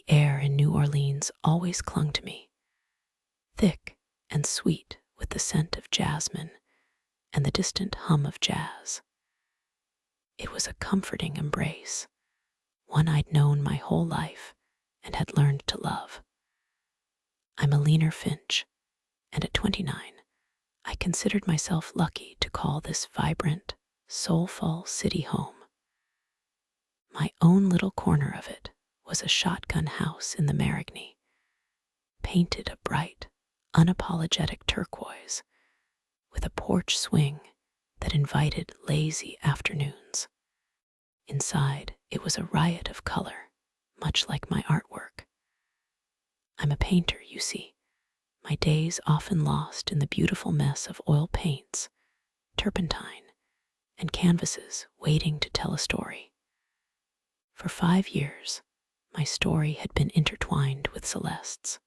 air in New Orleans always clung to me, thick and sweet with the scent of jasmine and the distant hum of jazz. It was a comforting embrace, one I'd known my whole life and had learned to love. I'm Eleanor Finch, and at 29, I considered myself lucky to call this vibrant, soulful city home. My own little corner of it was a shotgun house in the Marigny, painted a bright, unapologetic turquoise, with a porch swing that invited lazy afternoons. Inside, it was a riot of color, much like my artwork. I'm a painter, you see, my days often lost in the beautiful mess of oil paints, turpentine, and canvases waiting to tell a story. For 5 years, my story had been intertwined with Celeste's.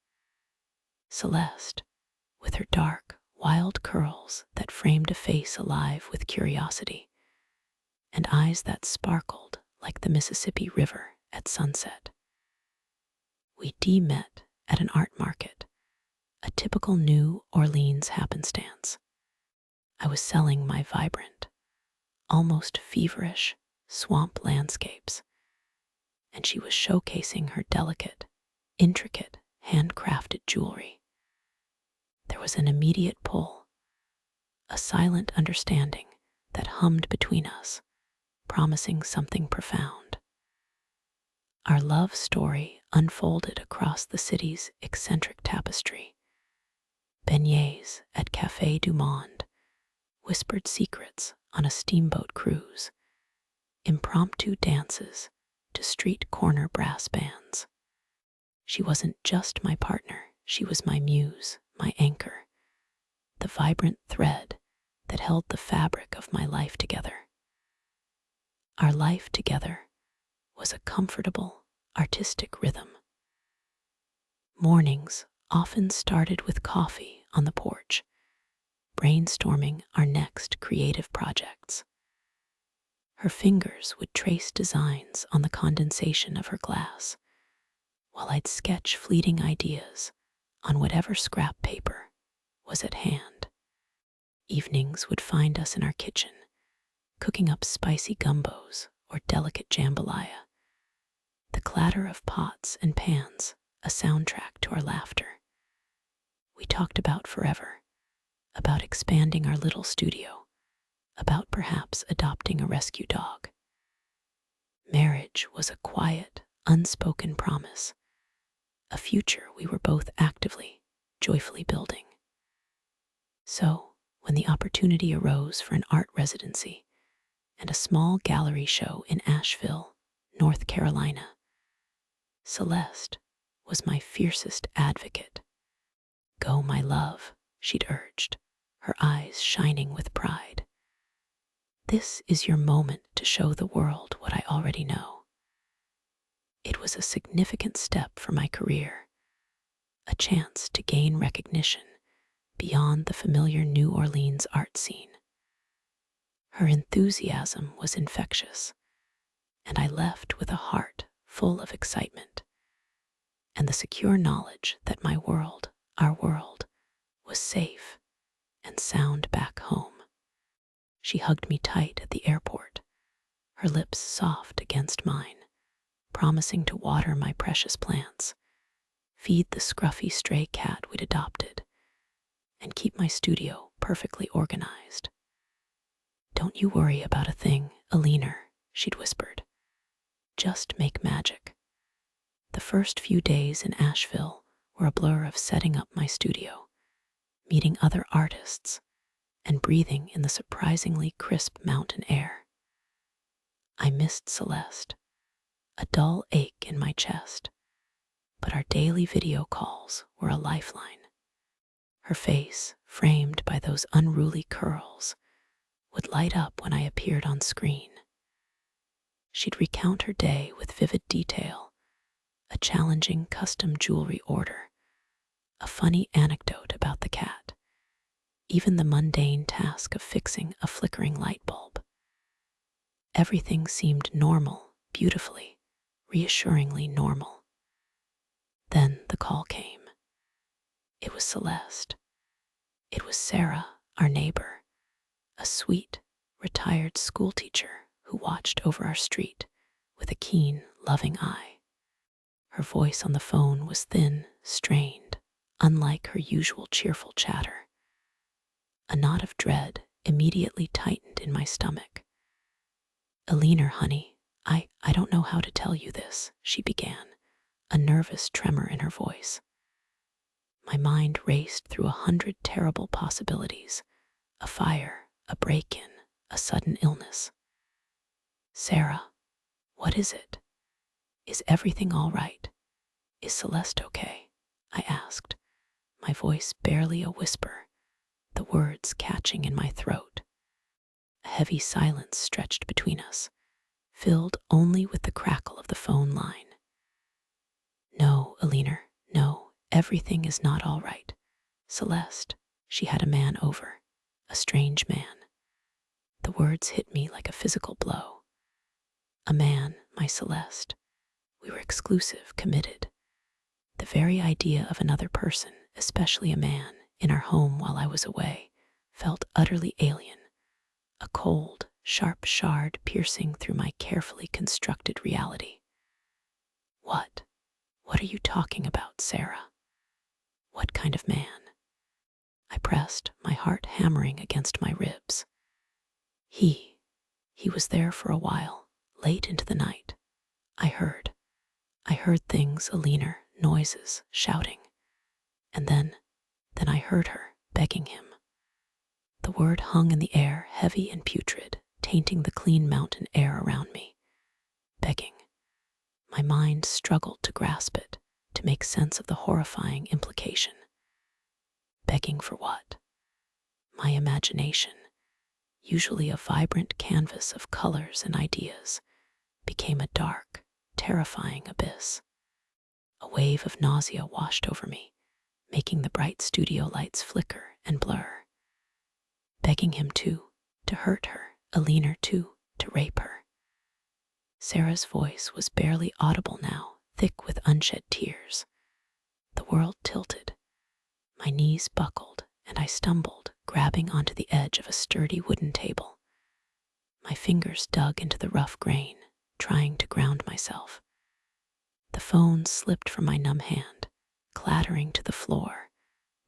Celeste, with her dark, wild curls that framed a face alive with curiosity, and eyes that sparkled like the Mississippi River at sunset. We met at an art market, a typical New Orleans happenstance. I was selling my vibrant, almost feverish swamp landscapes, and she was showcasing her delicate, intricate, handcrafted jewelry. There was an immediate pull, a silent understanding that hummed between us, promising something profound. Our love story unfolded across the city's eccentric tapestry. Beignets at Café du Monde, whispered secrets on a steamboat cruise, impromptu dances to street corner brass bands. She wasn't just my partner, she was my muse, my anchor, the vibrant thread that held the fabric of my life together. Our life together was a comfortable, artistic rhythm. Mornings often started with coffee on the porch, brainstorming our next creative projects. Her fingers would trace designs on the condensation of her glass, while I'd sketch fleeting ideas on whatever scrap paper was at hand. Evenings would find us in our kitchen, cooking up spicy gumbos or delicate jambalaya, the clatter of pots and pans a soundtrack to our laughter. We talked about forever, about expanding our little studio, about perhaps adopting a rescue dog. Marriage was a quiet, unspoken promise, a future we were both actively, joyfully building. So, when the opportunity arose for an art residency and a small gallery show in Asheville, North Carolina, Celeste was my fiercest advocate. "Go, my love," she'd urged, her eyes shining with pride. "This is your moment to show the world what I already know." It was a significant step for my career, a chance to gain recognition beyond the familiar New Orleans art scene. Her enthusiasm was infectious, and I left with a heart full of excitement and the secure knowledge that my world, our world, was safe and sound back home. She hugged me tight at the airport, her lips soft against mine, promising to water my precious plants, feed the scruffy stray cat we'd adopted, and keep my studio perfectly organized. "Don't you worry about a thing, Eleanor," she'd whispered. "Just make magic." The first few days in Asheville were a blur of setting up my studio, meeting other artists, and breathing in the surprisingly crisp mountain air. I missed Celeste, a dull ache in my chest, but our daily video calls were a lifeline. Her face, framed by those unruly curls, would light up when I appeared on screen. She'd recount her day with vivid detail, a challenging custom jewelry order, a funny anecdote about the cat, even the mundane task of fixing a flickering light bulb. Everything seemed normal, beautifully, reassuringly normal. call came. It was Celeste. It was Sarah, our neighbor, a sweet, retired schoolteacher who watched over our street with a keen, loving eye. Her voice on the phone was thin, strained, unlike her usual cheerful chatter. A knot of dread immediately tightened in my stomach. "Eleanor, honey, I don't know how to tell you this," she began, a nervous tremor in her voice. My mind raced through 100 terrible possibilities: a fire, a break-in, a sudden illness. "Sarah, what is it? Is everything all right? Is Celeste okay?" I asked, my voice barely a whisper, the words catching in my throat. A heavy silence stretched between us, filled only with the crackle of the phone line. "No, Eleanor, no, everything is not all right. Celeste, she had a man over, a strange man." The words hit me like a physical blow. A man, my Celeste. We were exclusive, committed. The very idea of another person, especially a man, in our home while I was away, felt utterly alien, a cold, sharp shard piercing through my carefully constructed reality. What? What are you talking about, Sarah? What kind of man?" I pressed, my heart hammering against my ribs. He was there for a while, late into the night. I heard things, Eleanor, noises, shouting. And then I heard her begging him. The word hung in the air, heavy and putrid, tainting the clean mountain air around me. Begging. My mind struggled to grasp it, to make sense of the horrifying implication. Begging for what? My imagination, usually a vibrant canvas of colors and ideas, became a dark, terrifying abyss. A wave of nausea washed over me, making the bright studio lights flicker and blur. Begging him to hurt her, Eleanor to rape her. Sarah's voice was barely audible now, thick with unshed tears. The world tilted. My knees buckled, and I stumbled, grabbing onto the edge of a sturdy wooden table. My fingers dug into the rough grain, trying to ground myself. The phone slipped from my numb hand, clattering to the floor,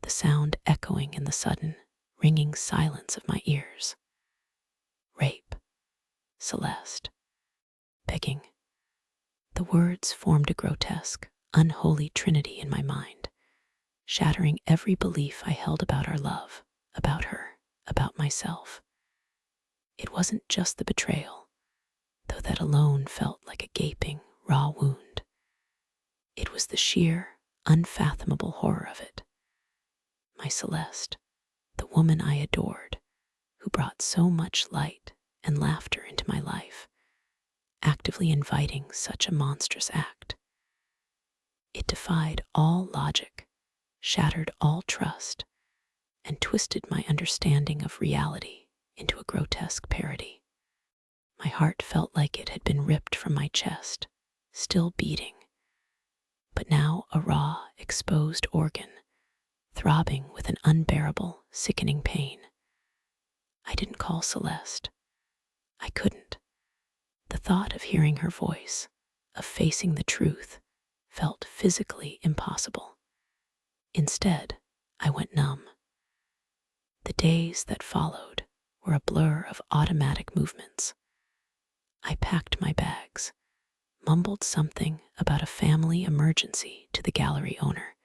the sound echoing in the sudden, ringing silence of my ears. Rape. Celeste. Begging. The words formed a grotesque, unholy trinity in my mind, shattering every belief I held about our love, about her, about myself. It wasn't just the betrayal, though that alone felt like a gaping, raw wound. It was the sheer, unfathomable horror of it. My Celeste, the woman I adored, who brought so much light and laughter into my life, actively inviting such a monstrous act. It defied all logic, shattered all trust, and twisted my understanding of reality into a grotesque parody. My heart felt like it had been ripped from my chest, still beating, but now a raw, exposed organ, throbbing with an unbearable, sickening pain. I didn't call Celeste. I couldn't. The thought of hearing her voice, of facing the truth, felt physically impossible. Instead, I went numb. The days that followed were a blur of automatic movements. I packed my bags, mumbled something about a family emergency to the gallery owner,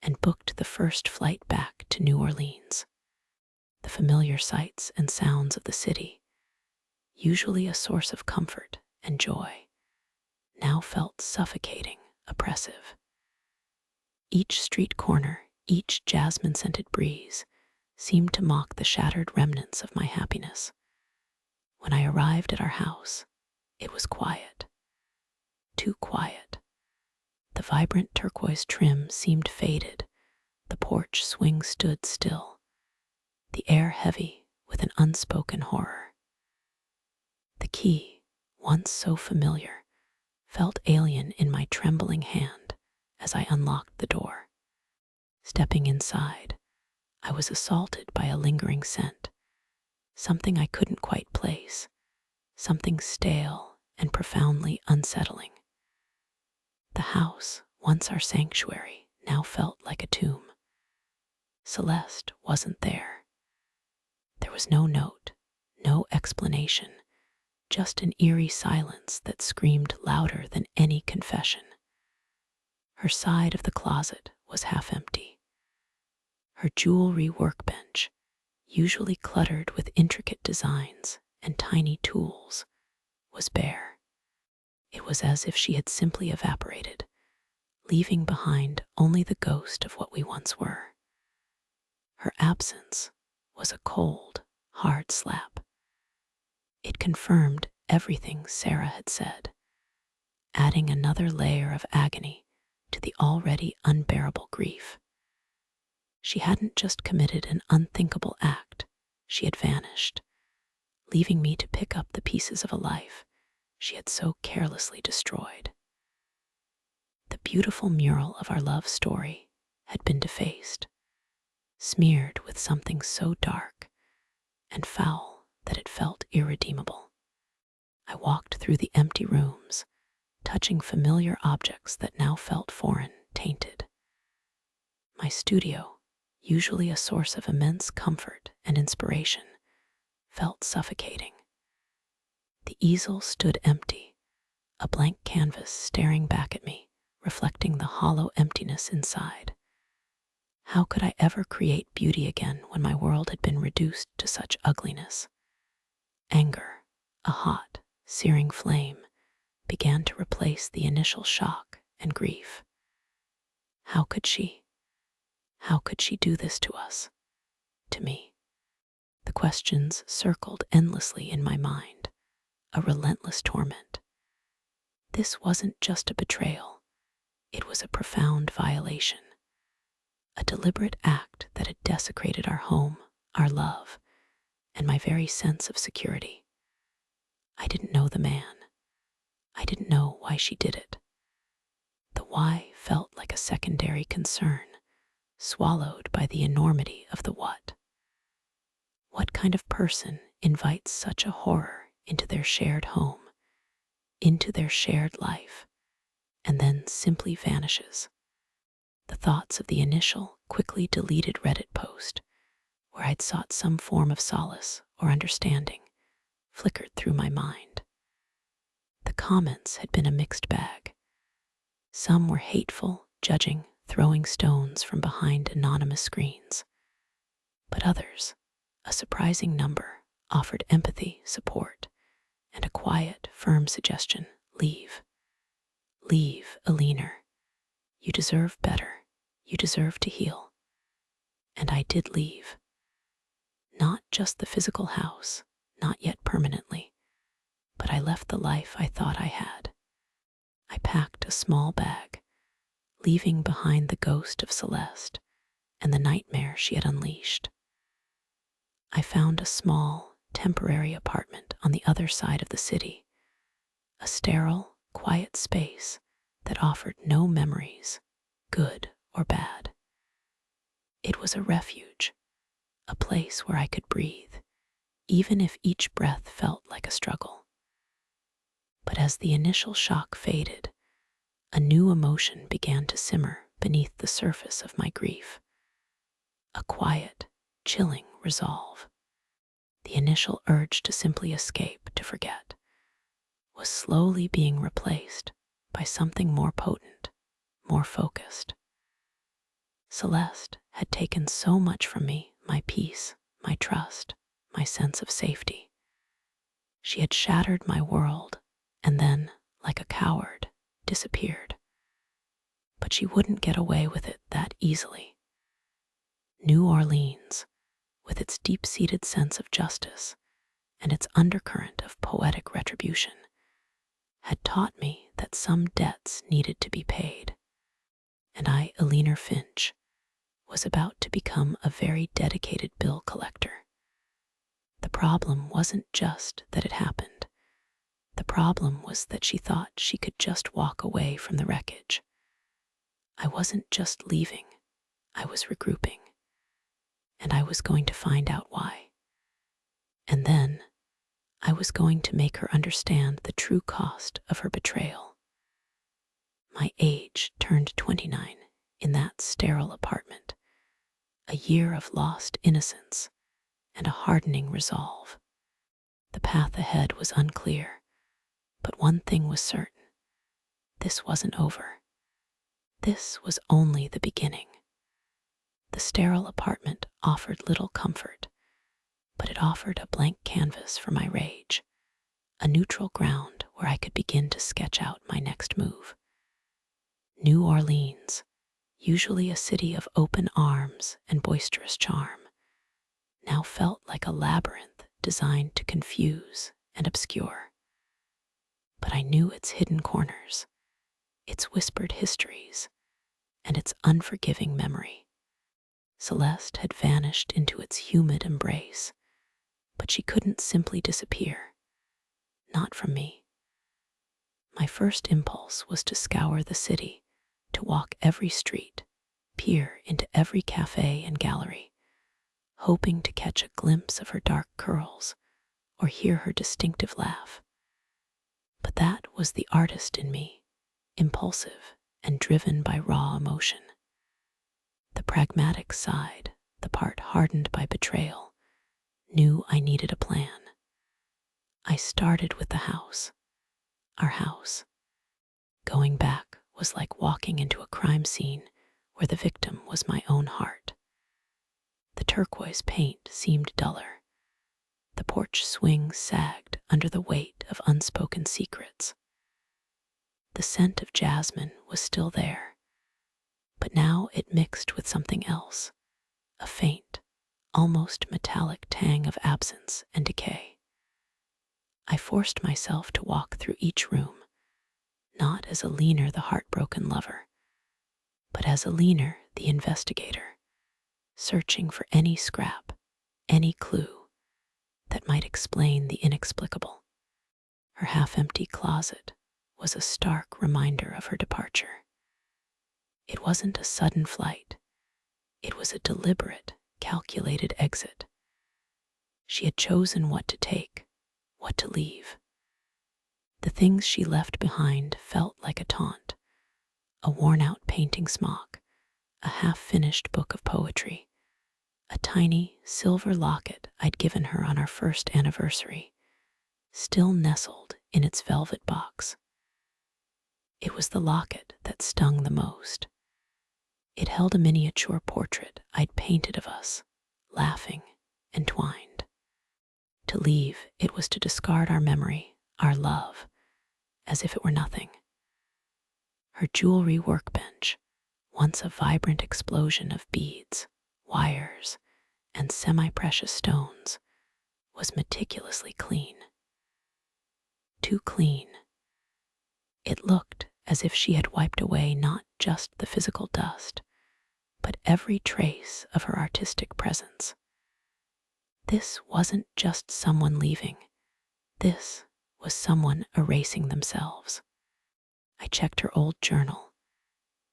and booked the first flight back to New Orleans. The familiar sights and sounds of the city, usually a source of comfort and joy, now felt suffocating, oppressive. Each street corner, each jasmine-scented breeze, seemed to mock the shattered remnants of my happiness. When I arrived at our house, it was quiet. Too quiet. The vibrant turquoise trim seemed faded, the porch swing stood still, the air heavy with an unspoken horror. The key, once so familiar, felt alien in my trembling hand as I unlocked the door. Stepping inside, I was assaulted by a lingering scent, something I couldn't quite place, something stale and profoundly unsettling. The house, once our sanctuary, now felt like a tomb. Celeste wasn't there. There was no note, no explanation, just an eerie silence that screamed louder than any confession. Her side of the closet was half empty. Her jewelry workbench, usually cluttered with intricate designs and tiny tools, was bare. It was as if she had simply evaporated, leaving behind only the ghost of what we once were. Her absence was a cold, hard slap. It confirmed everything Sarah had said, adding another layer of agony to the already unbearable grief. She hadn't just committed an unthinkable act, she had vanished, leaving me to pick up the pieces of a life she had so carelessly destroyed. The beautiful mural of our love story had been defaced, smeared with something so dark and foul that it felt irredeemable. I walked through the empty rooms, touching familiar objects that now felt foreign, tainted. My studio, usually a source of immense comfort and inspiration, felt suffocating. The easel stood empty, a blank canvas staring back at me, reflecting the hollow emptiness inside. How could I ever create beauty again when my world had been reduced to such ugliness? Anger, a hot, searing flame, began to replace the initial shock and grief. How could she do this to us? To me? The questions circled endlessly in my mind, a relentless torment. This wasn't just a betrayal, it was a profound violation. A deliberate act that had desecrated our home, our love, and my very sense of security. I didn't know the man. I didn't know why she did it. The why felt like a secondary concern, swallowed by the enormity of the what. What kind of person invites such a horror into their shared home, into their shared life, and then simply vanishes? The thoughts of the initial, quickly deleted Reddit post, where I'd sought some form of solace or understanding, flickered through my mind. The comments had been a mixed bag. Some were hateful, judging, throwing stones from behind anonymous screens. But others, a surprising number, offered empathy, support, and a quiet, firm suggestion: leave. Leave, Eleanor. You deserve better. You deserve to heal. And I did leave. Not just the physical house, not yet permanently, but I left the life I thought I had. I packed a small bag, leaving behind the ghost of Celeste and the nightmare she had unleashed. I found a small, temporary apartment on the other side of the city, a sterile, quiet space that offered no memories, good or bad. It was a refuge, a place where I could breathe, even if each breath felt like a struggle. But as the initial shock faded, a new emotion began to simmer beneath the surface of my grief. A quiet, chilling resolve. The initial urge to simply escape, to forget, was slowly being replaced by something more potent, more focused. Celeste had taken so much from me, my peace, my trust, my sense of safety. She had shattered my world and then, like a coward, disappeared. But she wouldn't get away with it that easily. New Orleans, with its deep-seated sense of justice and its undercurrent of poetic retribution, had taught me that some debts needed to be paid. And I, Eleanor Finch, was about to become a very dedicated bill collector. The problem wasn't just that it happened. The problem was that she thought she could just walk away from the wreckage. I wasn't just leaving, I was regrouping, and I was going to find out why. And then I was going to make her understand the true cost of her betrayal. My age turned 29 in that sterile apartment, a year of lost innocence and a hardening resolve. The path ahead was unclear, but one thing was certain. This wasn't over. This was only the beginning. The sterile apartment offered little comfort, but it offered a blank canvas for my rage, a neutral ground where I could begin to sketch out my next move. New Orleans, usually a city of open arms and boisterous charm, now felt like a labyrinth designed to confuse and obscure. But I knew its hidden corners, its whispered histories, and its unforgiving memory. Celeste had vanished into its humid embrace, but she couldn't simply disappear. Not from me. My first impulse was to scour the city, to walk every street, peer into every cafe and gallery, hoping to catch a glimpse of her dark curls or hear her distinctive laugh. But that was the artist in me, impulsive and driven by raw emotion. The pragmatic side, the part hardened by betrayal, knew I needed a plan. I started with the house, our house. Going back was like walking into a crime scene where the victim was my own heart. The turquoise paint seemed duller. The porch swings sagged under the weight of unspoken secrets. The scent of jasmine was still there, but now it mixed with something else, a faint, almost metallic tang of absence and decay. I forced myself to walk through each room, not as Eleanor the heartbroken lover, but as Eleanor the investigator, searching for any scrap, any clue that might explain the inexplicable. Her half-empty closet was a stark reminder of her departure. It wasn't a sudden flight. It was a deliberate, calculated exit. She had chosen what to take, what to leave. The things she left behind felt like a taunt, a worn-out painting smock, a half-finished book of poetry, a tiny silver locket I'd given her on our first anniversary, still nestled in its velvet box. It was the locket that stung the most. It held a miniature portrait I'd painted of us, laughing, entwined. To leave, it was to discard our memory, our love, as if it were nothing. Her jewelry workbench, once a vibrant explosion of beads, wires, and semi-precious stones, was meticulously clean. Too clean. It looked as if she had wiped away not just the physical dust, but every trace of her artistic presence. This wasn't just someone leaving. This was someone erasing themselves. I checked her old journal,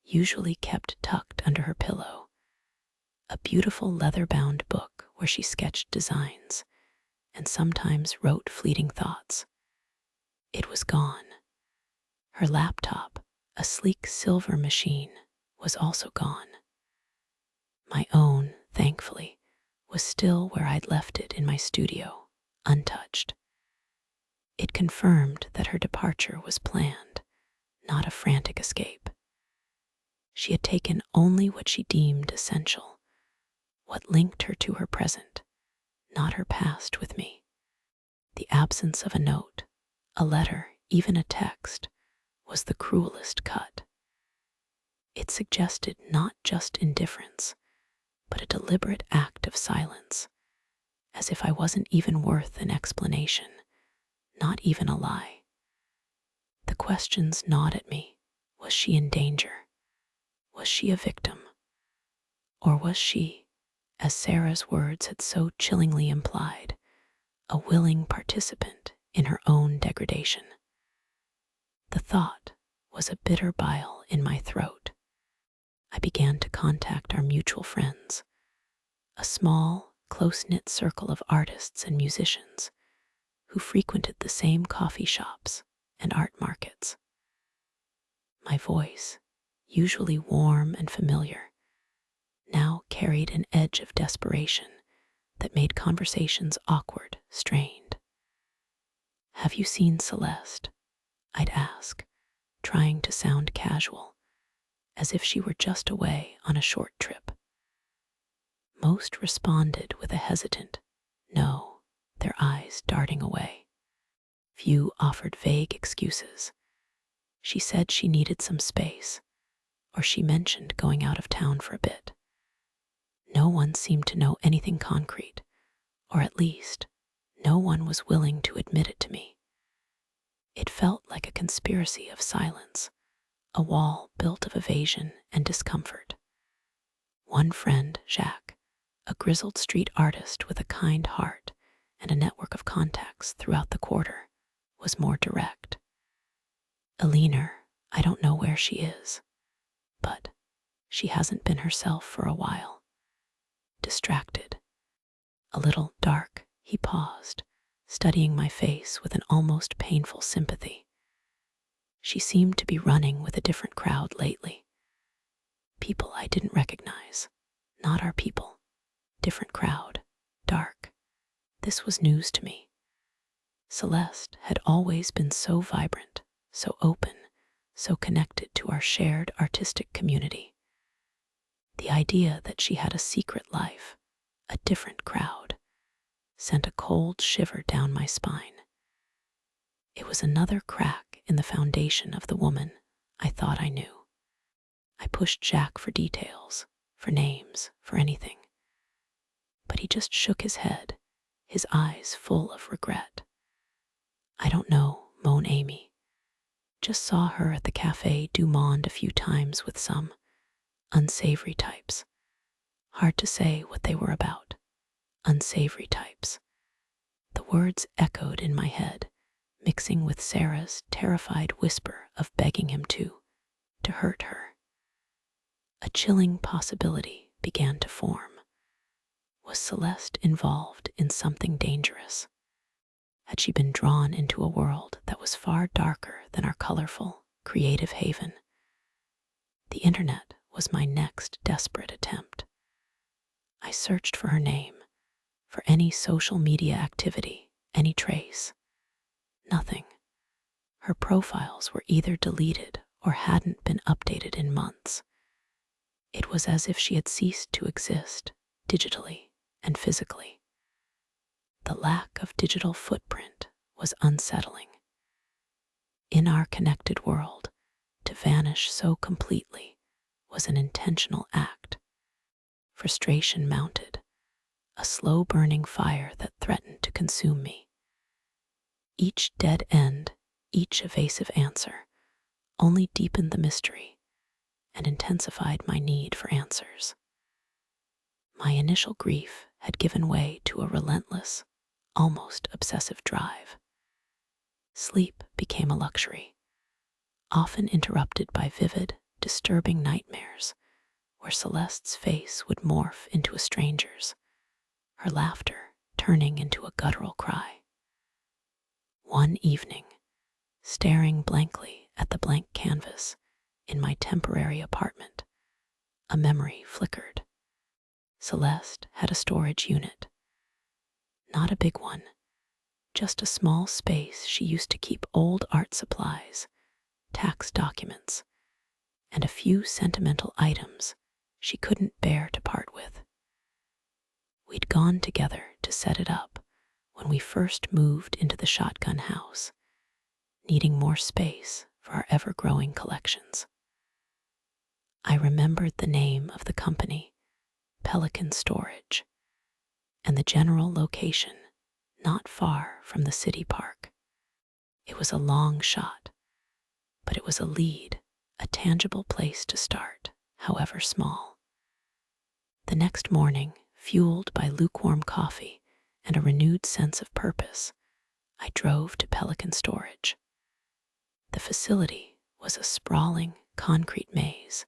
usually kept tucked under her pillow, a beautiful leather-bound book where she sketched designs and sometimes wrote fleeting thoughts. It was gone. Her laptop, a sleek silver machine, was also gone. My own, thankfully, was still where I'd left it in my studio, untouched. It confirmed that her departure was planned, not a frantic escape. She had taken only what she deemed essential, what linked her to her present, not her past with me. The absence of a note, a letter, even a text, was the cruelest cut. It suggested not just indifference, but a deliberate act of silence, as if I wasn't even worth an explanation, not even a lie. The questions gnawed at me. Was she in danger? Was she a victim? Or was she, as Sarah's words had so chillingly implied, a willing participant in her own degradation? The thought was a bitter bile in my throat. began to contact our mutual friends, a small, close-knit circle of artists and musicians who frequented the same coffee shops and art markets. My voice, usually warm and familiar, now carried an edge of desperation that made conversations awkward, strained. "Have you seen Celeste?" I'd ask, trying to sound casual, as if she were just away on a short trip. Most responded with a hesitant no, their eyes darting away. Few offered vague excuses. She said she needed some space, or she mentioned going out of town for a bit. No one seemed to know anything concrete, or at least, no one was willing to admit it to me. It felt like a conspiracy of silence, a wall built of evasion and discomfort. One friend, Jacques, a grizzled street artist with a kind heart and a network of contacts throughout the quarter, was more direct. "Eleanor, I don't know where she is, but she hasn't been herself for a while. Distracted. A little dark." He paused, studying my face with an almost painful sympathy. "She seemed to be running with a different crowd lately. People I didn't recognize. Not our people. Different crowd. Dark." This was news to me. Celeste had always been so vibrant, so open, so connected to our shared artistic community. The idea that she had a secret life, a different crowd, sent a cold shiver down my spine. It was another crack in the foundation of the woman I thought I knew. I pushed Jack for details, for names, for anything. But he just shook his head, his eyes full of regret. "I don't know," moaned Amy. "Just saw her at the Café du Monde a few times with some unsavory types. Hard to say what they were about. Unsavory types." The words echoed in my head, mixing with Sarah's terrified whisper of begging him to hurt her. A chilling possibility began to form. Was Celeste involved in something dangerous? Had she been drawn into a world that was far darker than our colorful, creative haven? The internet was my next desperate attempt. I searched for her name, for any social media activity, any trace. Nothing. Her profiles were either deleted or hadn't been updated in months. It was as if she had ceased to exist, digitally and physically. The lack of digital footprint was unsettling. In our connected world, to vanish so completely was an intentional act. Frustration mounted, a slow-burning fire that threatened to consume me. Each dead end, each evasive answer, only deepened the mystery and intensified my need for answers. My initial grief had given way to a relentless, almost obsessive drive. Sleep became a luxury, often interrupted by vivid, disturbing nightmares where Celeste's face would morph into a stranger's, her laughter turning into a guttural cry. One evening, staring blankly at the blank canvas in my temporary apartment, a memory flickered. Celeste had a storage unit. Not a big one, just a small space she used to keep old art supplies, tax documents, and a few sentimental items she couldn't bear to part with. We'd gone together to set it up when we first moved into the shotgun house, needing more space for our ever-growing collections. I remembered the name of the company, Pelican Storage, and the general location, not far from the city park. It was a long shot, but it was a lead, a tangible place to start, however small. The next morning, fueled by lukewarm coffee and a renewed sense of purpose, I drove to Pelican Storage. The facility was a sprawling concrete maze,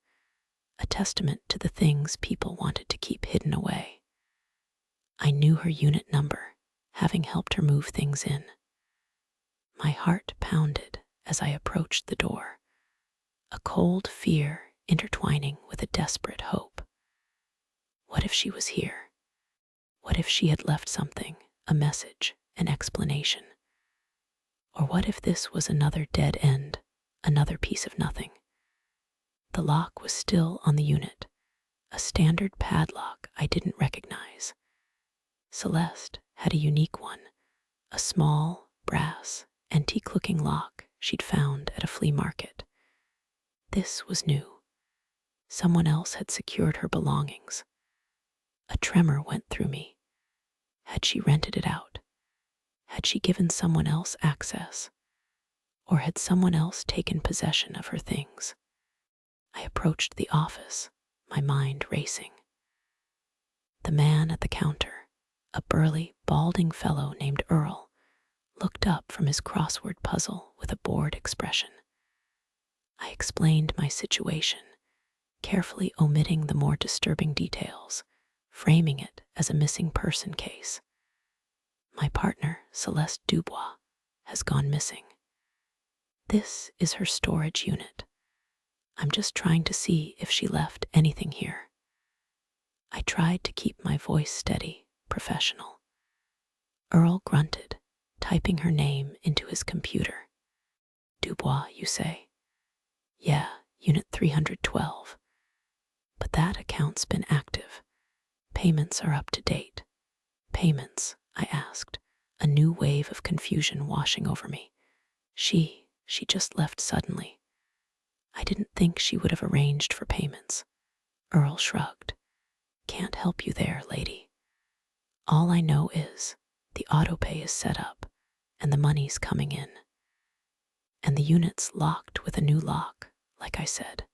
a testament to the things people wanted to keep hidden away. I knew her unit number, having helped her move things in. My heart pounded as I approached the door, a cold fear intertwining with a desperate hope. What if she was here? What if she had left something, a message, an explanation? Or what if this was another dead end, another piece of nothing? The lock was still on the unit, a standard padlock I didn't recognize. Celeste had a unique one, a small, brass, antique-looking lock she'd found at a flea market. This was new. Someone else had secured her belongings. A tremor went through me. Had she rented it out? Had she given someone else access? Or had someone else taken possession of her things? I approached the office, my mind racing. The man at the counter, a burly, balding fellow named Earl, looked up from his crossword puzzle with a bored expression. I explained my situation, carefully omitting the more disturbing details, framing it as a missing person case. My partner, Celeste Dubois, has gone missing. This is her storage unit. I'm just trying to see if she left anything here. I tried to keep my voice steady, professional. Earl grunted, typing her name into his computer. Dubois, you say? Yeah, Unit 312. But that account's been active. Payments are up to date. Payments, I asked, a new wave of confusion washing over me. She just left suddenly. I didn't think she would have arranged for payments. Earl shrugged. Can't help you there, lady. All I know is the autopay is set up and the money's coming in. And the unit's locked with a new lock, like I said.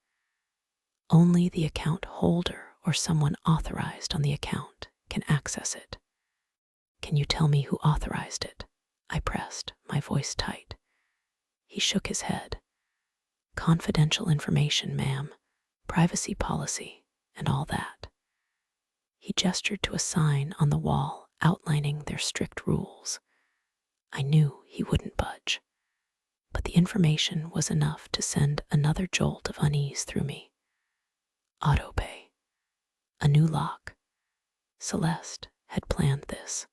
Only the account holder or someone authorized on the account can access it. Can you tell me who authorized it? I pressed, my voice tight. He shook his head. Confidential information, ma'am, privacy policy, and all that. He gestured to a sign on the wall outlining their strict rules. I knew he wouldn't budge, but the information was enough to send another jolt of unease through me. Autopay. A new lock. Celeste had planned this.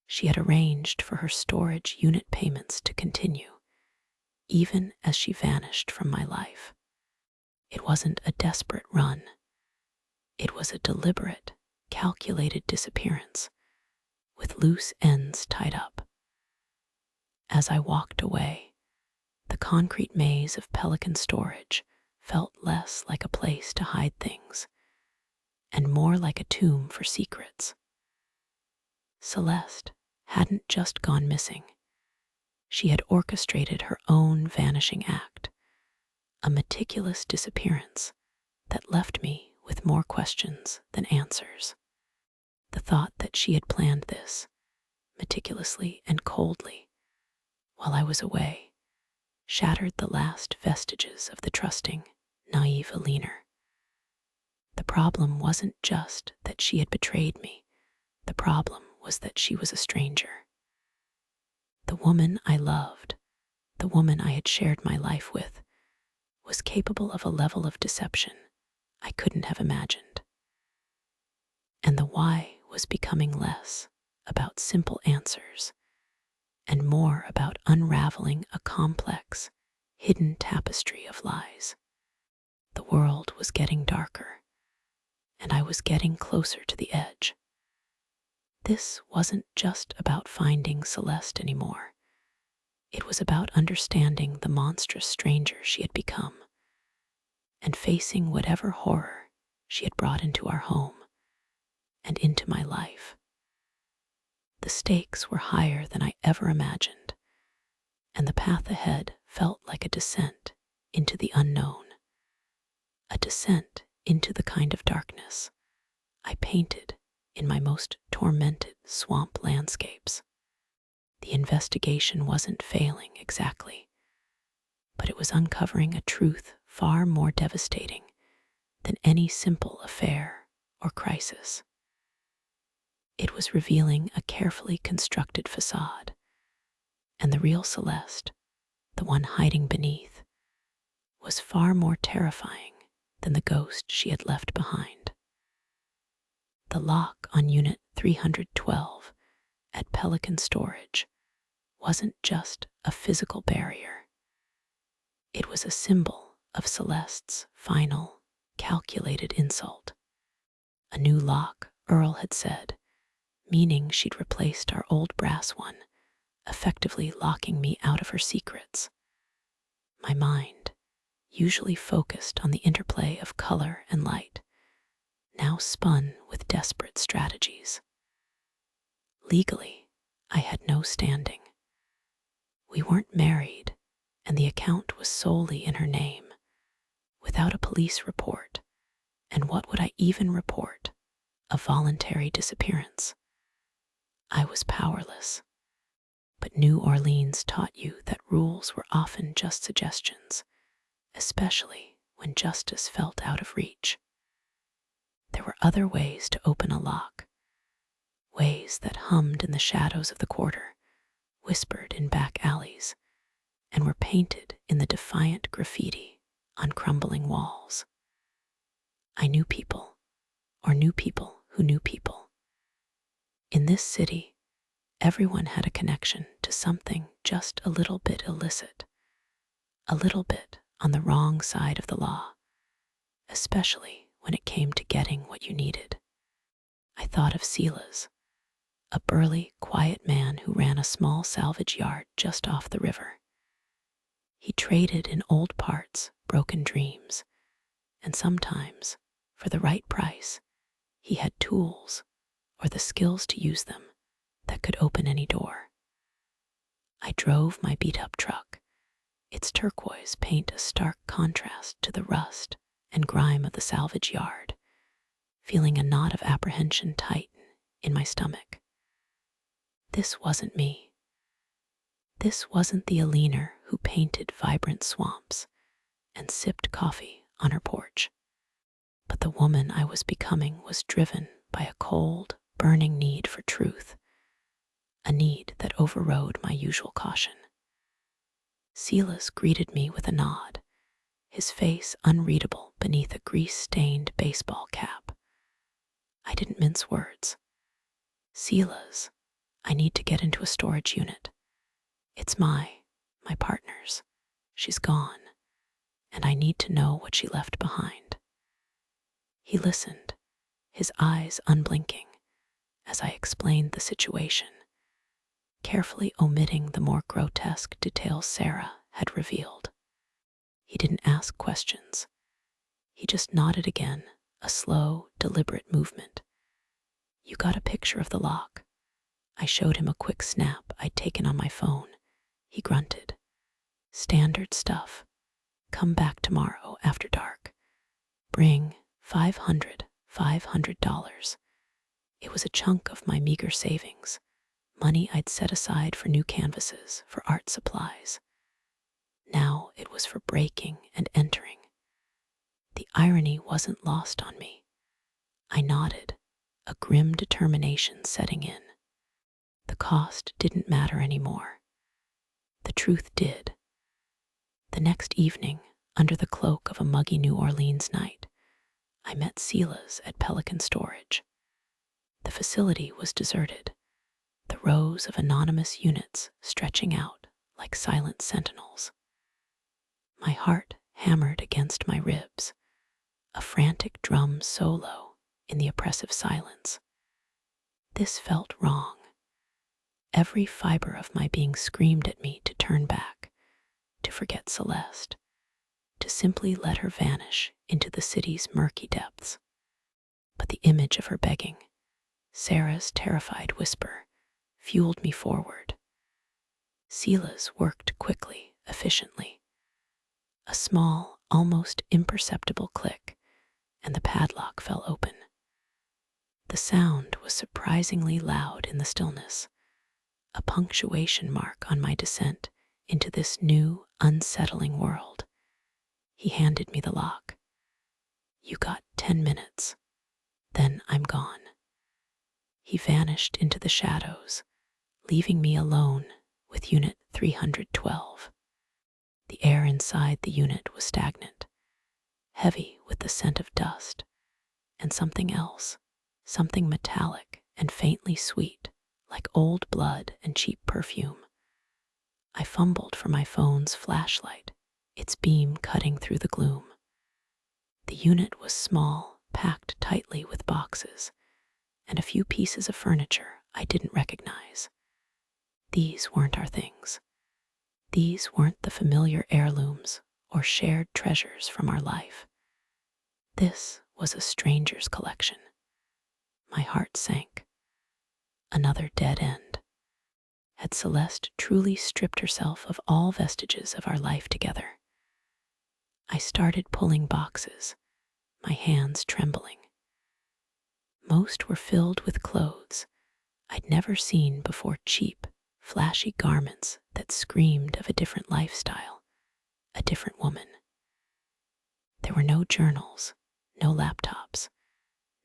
She had arranged for her storage unit payments to continue, even as she vanished from my life. It wasn't a desperate run. It was a deliberate, calculated disappearance, with loose ends tied up. As I walked away, the concrete maze of Pelican storage felt less like a place to hide things, and more like a tomb for secrets. Celeste hadn't just gone missing. She had orchestrated her own vanishing act, a meticulous disappearance that left me with more questions than answers. The thought that she had planned this, meticulously and coldly, while I was away, shattered the last vestiges of the trusting, naive Eleanor. The problem wasn't just that she had betrayed me. The problem was that she was a stranger. The woman I loved, the woman I had shared my life with, was capable of a level of deception I couldn't have imagined. And the why was becoming less about simple answers and more about unraveling a complex, hidden tapestry of lies. The world was getting darker, and I was getting closer to the edge. This wasn't just about finding Celeste anymore. It was about understanding the monstrous stranger she had become and facing whatever horror she had brought into our home and into my life. The stakes were higher than I ever imagined, and the path ahead felt like a descent into the unknown, a descent into the kind of darkness I painted in my most tormented swamp landscapes. The investigation wasn't failing exactly, but it was uncovering a truth far more devastating than any simple affair or crisis. It was revealing a carefully constructed facade, and the real Celeste, the one hiding beneath, was far more terrifying than the ghost she had left behind. The lock on Unit 312 at Pelican Storage wasn't just a physical barrier. It was a symbol of Celeste's final, calculated insult. A new lock, Earl had said, meaning she'd replaced our old brass one, effectively locking me out of her secrets. My mind, usually focused on the interplay of color and light, now spun with desperate strategies. Legally, I had no standing. We weren't married, and the account was solely in her name, without a police report. And what would I even report? A voluntary disappearance. I was powerless. But New Orleans taught you that rules were often just suggestions, especially when justice felt out of reach. There were other ways to open a lock, ways that hummed in the shadows of the quarter, whispered in back alleys, and were painted in the defiant graffiti on crumbling walls. I knew people, or knew people who knew people. In this city, everyone had a connection to something just a little bit illicit, a little bit on the wrong side of the law, especially when it came to getting what you needed. I thought of Silas, a burly, quiet man who ran a small salvage yard just off the river. He traded in old parts, broken dreams, and sometimes, for the right price, he had tools, or the skills to use them, that could open any door. I drove my beat-up truck, its turquoise paint a stark contrast to the rust and grime of the salvage yard, feeling a knot of apprehension tighten in my stomach. This wasn't me. This wasn't the Eleanor who painted vibrant swamps and sipped coffee on her porch. But the woman I was becoming was driven by a cold, burning need for truth, a need that overrode my usual caution. Silas greeted me with a nod, his face unreadable beneath a grease-stained baseball cap. I didn't mince words. Silas, I need to get into a storage unit. It's my partner's. She's gone, and I need to know what she left behind. He listened, his eyes unblinking, as I explained the situation, carefully omitting the more grotesque details Sarah had revealed. He didn't ask questions. He just nodded again, a slow, deliberate movement. You got a picture of the lock? I showed him a quick snap I'd taken on my phone. He grunted. Standard stuff. Come back tomorrow after dark. Bring $500. It was a chunk of my meager savings, money I'd set aside for new canvases, for art supplies. Now it was for breaking and entering. The irony wasn't lost on me. I nodded, a grim determination setting in. The cost didn't matter anymore. The truth did. The next evening, under the cloak of a muggy New Orleans night, I met Silas at Pelican Storage. The facility was deserted, the rows of anonymous units stretching out like silent sentinels. My heart hammered against my ribs, a frantic drum solo in the oppressive silence. This felt wrong. Every fiber of my being screamed at me to turn back, to forget Celeste, to simply let her vanish into the city's murky depths. But the image of her begging, Sarah's terrified whisper, fueled me forward. Silas worked quickly, efficiently. A small, almost imperceptible click, and the padlock fell open. The sound was surprisingly loud in the stillness, a punctuation mark on my descent into this new, unsettling world. He handed me the lock. "You got 10 minutes, then I'm gone." He vanished into the shadows, leaving me alone with Unit 312. The air inside the unit was stagnant, heavy with the scent of dust, and something else, something metallic and faintly sweet, like old blood and cheap perfume. I fumbled for my phone's flashlight, its beam cutting through the gloom. The unit was small, packed tightly with boxes, and a few pieces of furniture I didn't recognize. These weren't our things. These weren't the familiar heirlooms or shared treasures from our life. This was a stranger's collection. My heart sank. Another dead end. Had Celeste truly stripped herself of all vestiges of our life together? I started pulling boxes, my hands trembling. Most were filled with clothes I'd never seen before, cheap, flashy garments that screamed of a different lifestyle, a different woman. There were no journals, no laptops,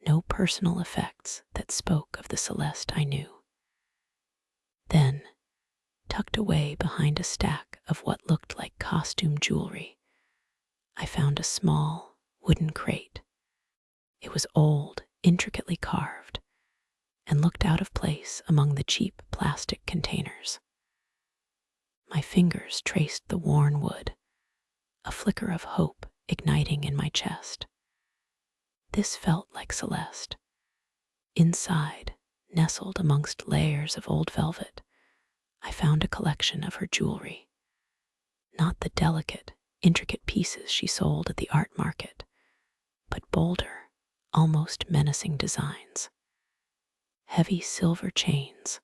no personal effects that spoke of the Celeste I knew. Then, tucked away behind a stack of what looked like costume jewelry, I found a small wooden crate. It was old, intricately carved, and looked out of place among the cheap plastic containers. My fingers traced the worn wood, a flicker of hope igniting in my chest. This felt like Celeste. Inside, nestled amongst layers of old velvet, I found a collection of her jewelry. Not the delicate, intricate pieces she sold at the art market, but bolder, almost menacing designs. Heavy silver chains,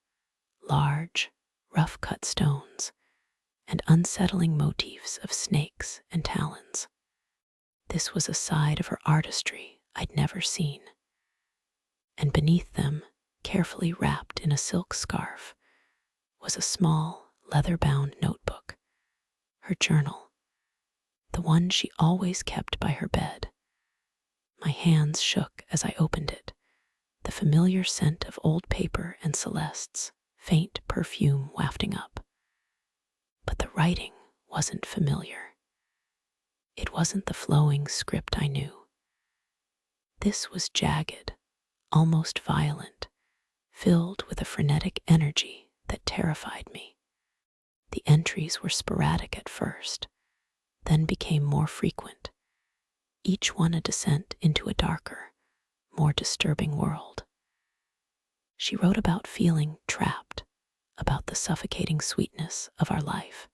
large, rough-cut stones, and unsettling motifs of snakes and talons. This was a side of her artistry I'd never seen. And beneath them, carefully wrapped in a silk scarf, was a small, leather-bound notebook, her journal, the one she always kept by her bed. My hands shook as I opened it, the familiar scent of old paper and Celeste's faint perfume wafting up. But the writing wasn't familiar. It wasn't the flowing script I knew. This was jagged, almost violent, filled with a frenetic energy that terrified me. The entries were sporadic at first, then became more frequent, each one a descent into a darker, more disturbing world. She wrote about feeling trapped, about the suffocating sweetness of our life.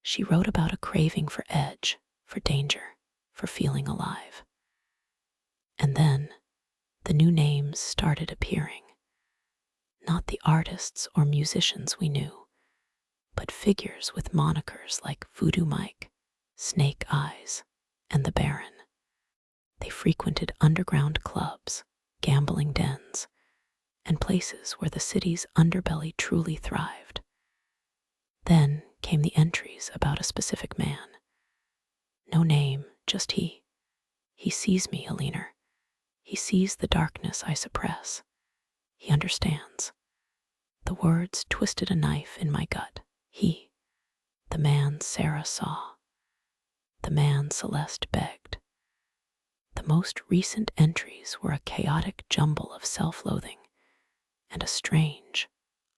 She wrote about a craving for edge, for danger, for feeling alive. And then the new names started appearing. Not the artists or musicians we knew, but figures with monikers like Voodoo Mike, Snake Eyes, and the Baron. They frequented underground clubs, gambling dens, and places where the city's underbelly truly thrived. Then came the entries about a specific man. No name, just he. He sees me, Eleanor. He sees the darkness I suppress. He understands. The words twisted a knife in my gut. He, the man Sarah saw. The man Celeste begged. The most recent entries were a chaotic jumble of self-loathing and a strange,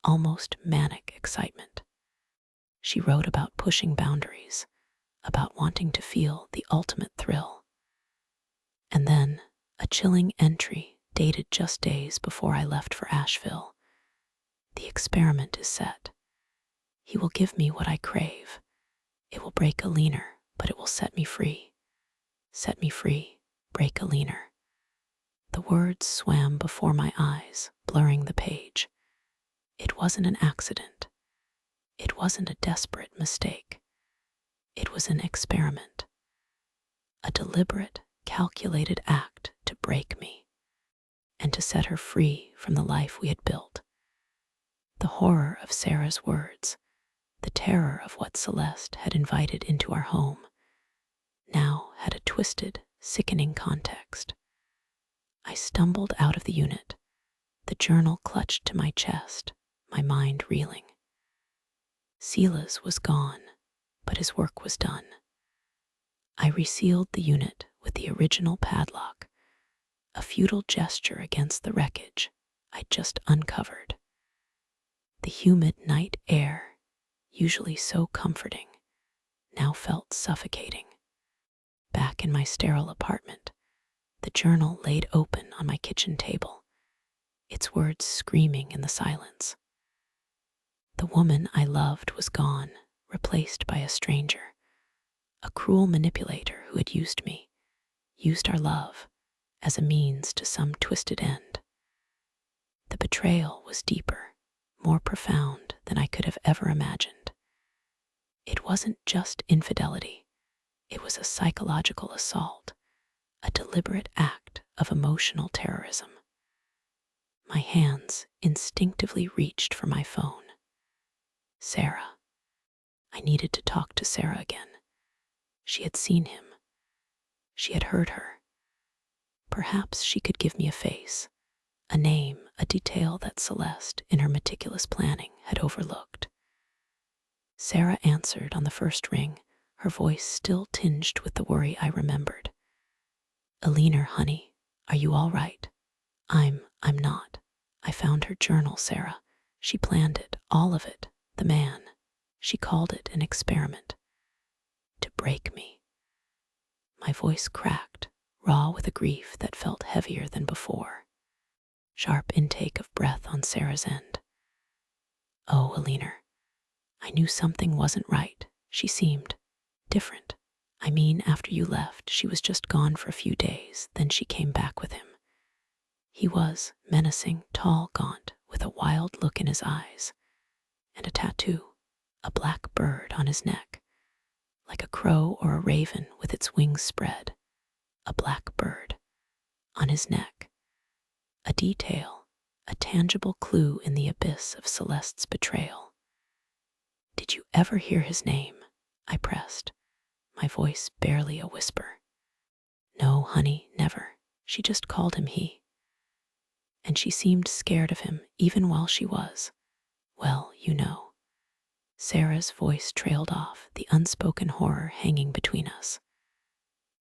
almost manic excitement. She wrote about pushing boundaries, about wanting to feel the ultimate thrill. And then, a chilling entry dated just days before I left for Asheville. The experiment is set. He will give me what I crave. It will break Eleanor, but it will set me free. Set me free, break Eleanor. The words swam before my eyes, blurring the page. It wasn't an accident. It wasn't a desperate mistake. It was an experiment. A deliberate, calculated act to break me and to set her free from the life we had built. The horror of Sarah's words, the terror of what Celeste had invited into our home, now had a twisted, sickening context. I stumbled out of the unit, the journal clutched to my chest, my mind reeling. Sila's was gone, but his work was done. I resealed the unit with the original padlock, a futile gesture against the wreckage I'd just uncovered. The humid night air, usually so comforting, now felt suffocating. Back in my sterile apartment, the journal laid open on my kitchen table, its words screaming in the silence. The woman I loved was gone, replaced by a stranger, a cruel manipulator who had used me, used our love, as a means to some twisted end. The betrayal was deeper, more profound than I could have ever imagined. It wasn't just infidelity, it was a psychological assault, a deliberate act of emotional terrorism. My hands instinctively reached for my phone. Sarah. I needed to talk to Sarah again. She had seen him. She had heard her. Perhaps she could give me a face, a name, a detail that Celeste, in her meticulous planning, had overlooked. Sarah answered on the first ring, her voice still tinged with the worry I remembered. Eleanor, honey, are you all right? I'm not. I found her journal, Sarah. She planned it, all of it, the man. She called it an experiment. To break me. My voice cracked, raw with a grief that felt heavier than before. Sharp intake of breath on Sarah's end. Oh, Eleanor. I knew something wasn't right. She seemed different. I mean, after you left, she was just gone for a few days, then she came back with him. He was menacing, tall, gaunt, with a wild look in his eyes, and a tattoo, a black bird on his neck, like a crow or a raven with its wings spread. A black bird on his neck. A detail, a tangible clue in the abyss of Celeste's betrayal. Did you ever hear his name? I pressed, my voice barely a whisper. No, honey, never. She just called him he. And she seemed scared of him, even while she was. Well, you know. Sarah's voice trailed off, the unspoken horror hanging between us.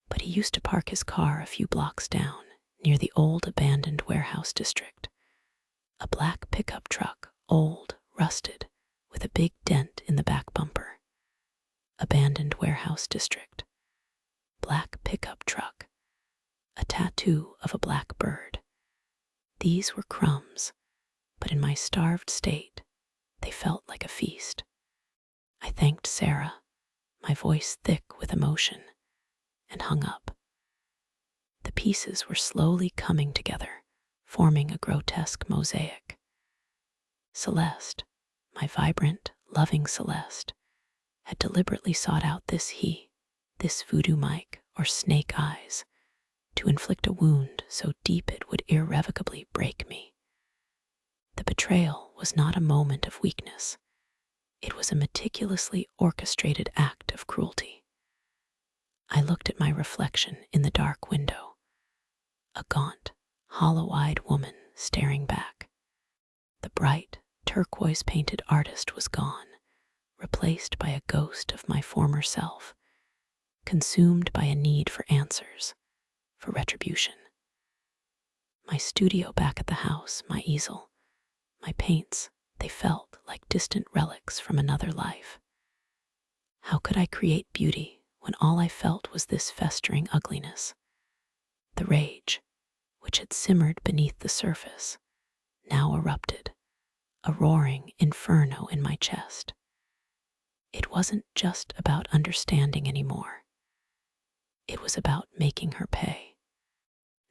But he used to park his car a few blocks down, near the old abandoned warehouse district. A black pickup truck, old, rusted, with a big dent in the back bumper. Abandoned warehouse district. Black pickup truck. A tattoo of a black bird. These were crumbs, but in my starved state, they felt like a feast. I thanked Sarah, my voice thick with emotion, and hung up. The pieces were slowly coming together, forming a grotesque mosaic. Celeste, my vibrant, loving Celeste, had deliberately sought out this he, this voodoo Mike or snake eyes, to inflict a wound so deep it would irrevocably break me. The betrayal was not a moment of weakness. It was a meticulously orchestrated act of cruelty. I looked at my reflection in the dark window, a gaunt, hollow-eyed woman staring back. The bright, turquoise-painted artist was gone, replaced by a ghost of my former self, consumed by a need for answers, for retribution. My studio back at the house, my easel, my paints, they felt like distant relics from another life. How could I create beauty when all I felt was this festering ugliness? The rage, which had simmered beneath the surface, now erupted, a roaring inferno in my chest. It wasn't just about understanding anymore. It was about making her pay,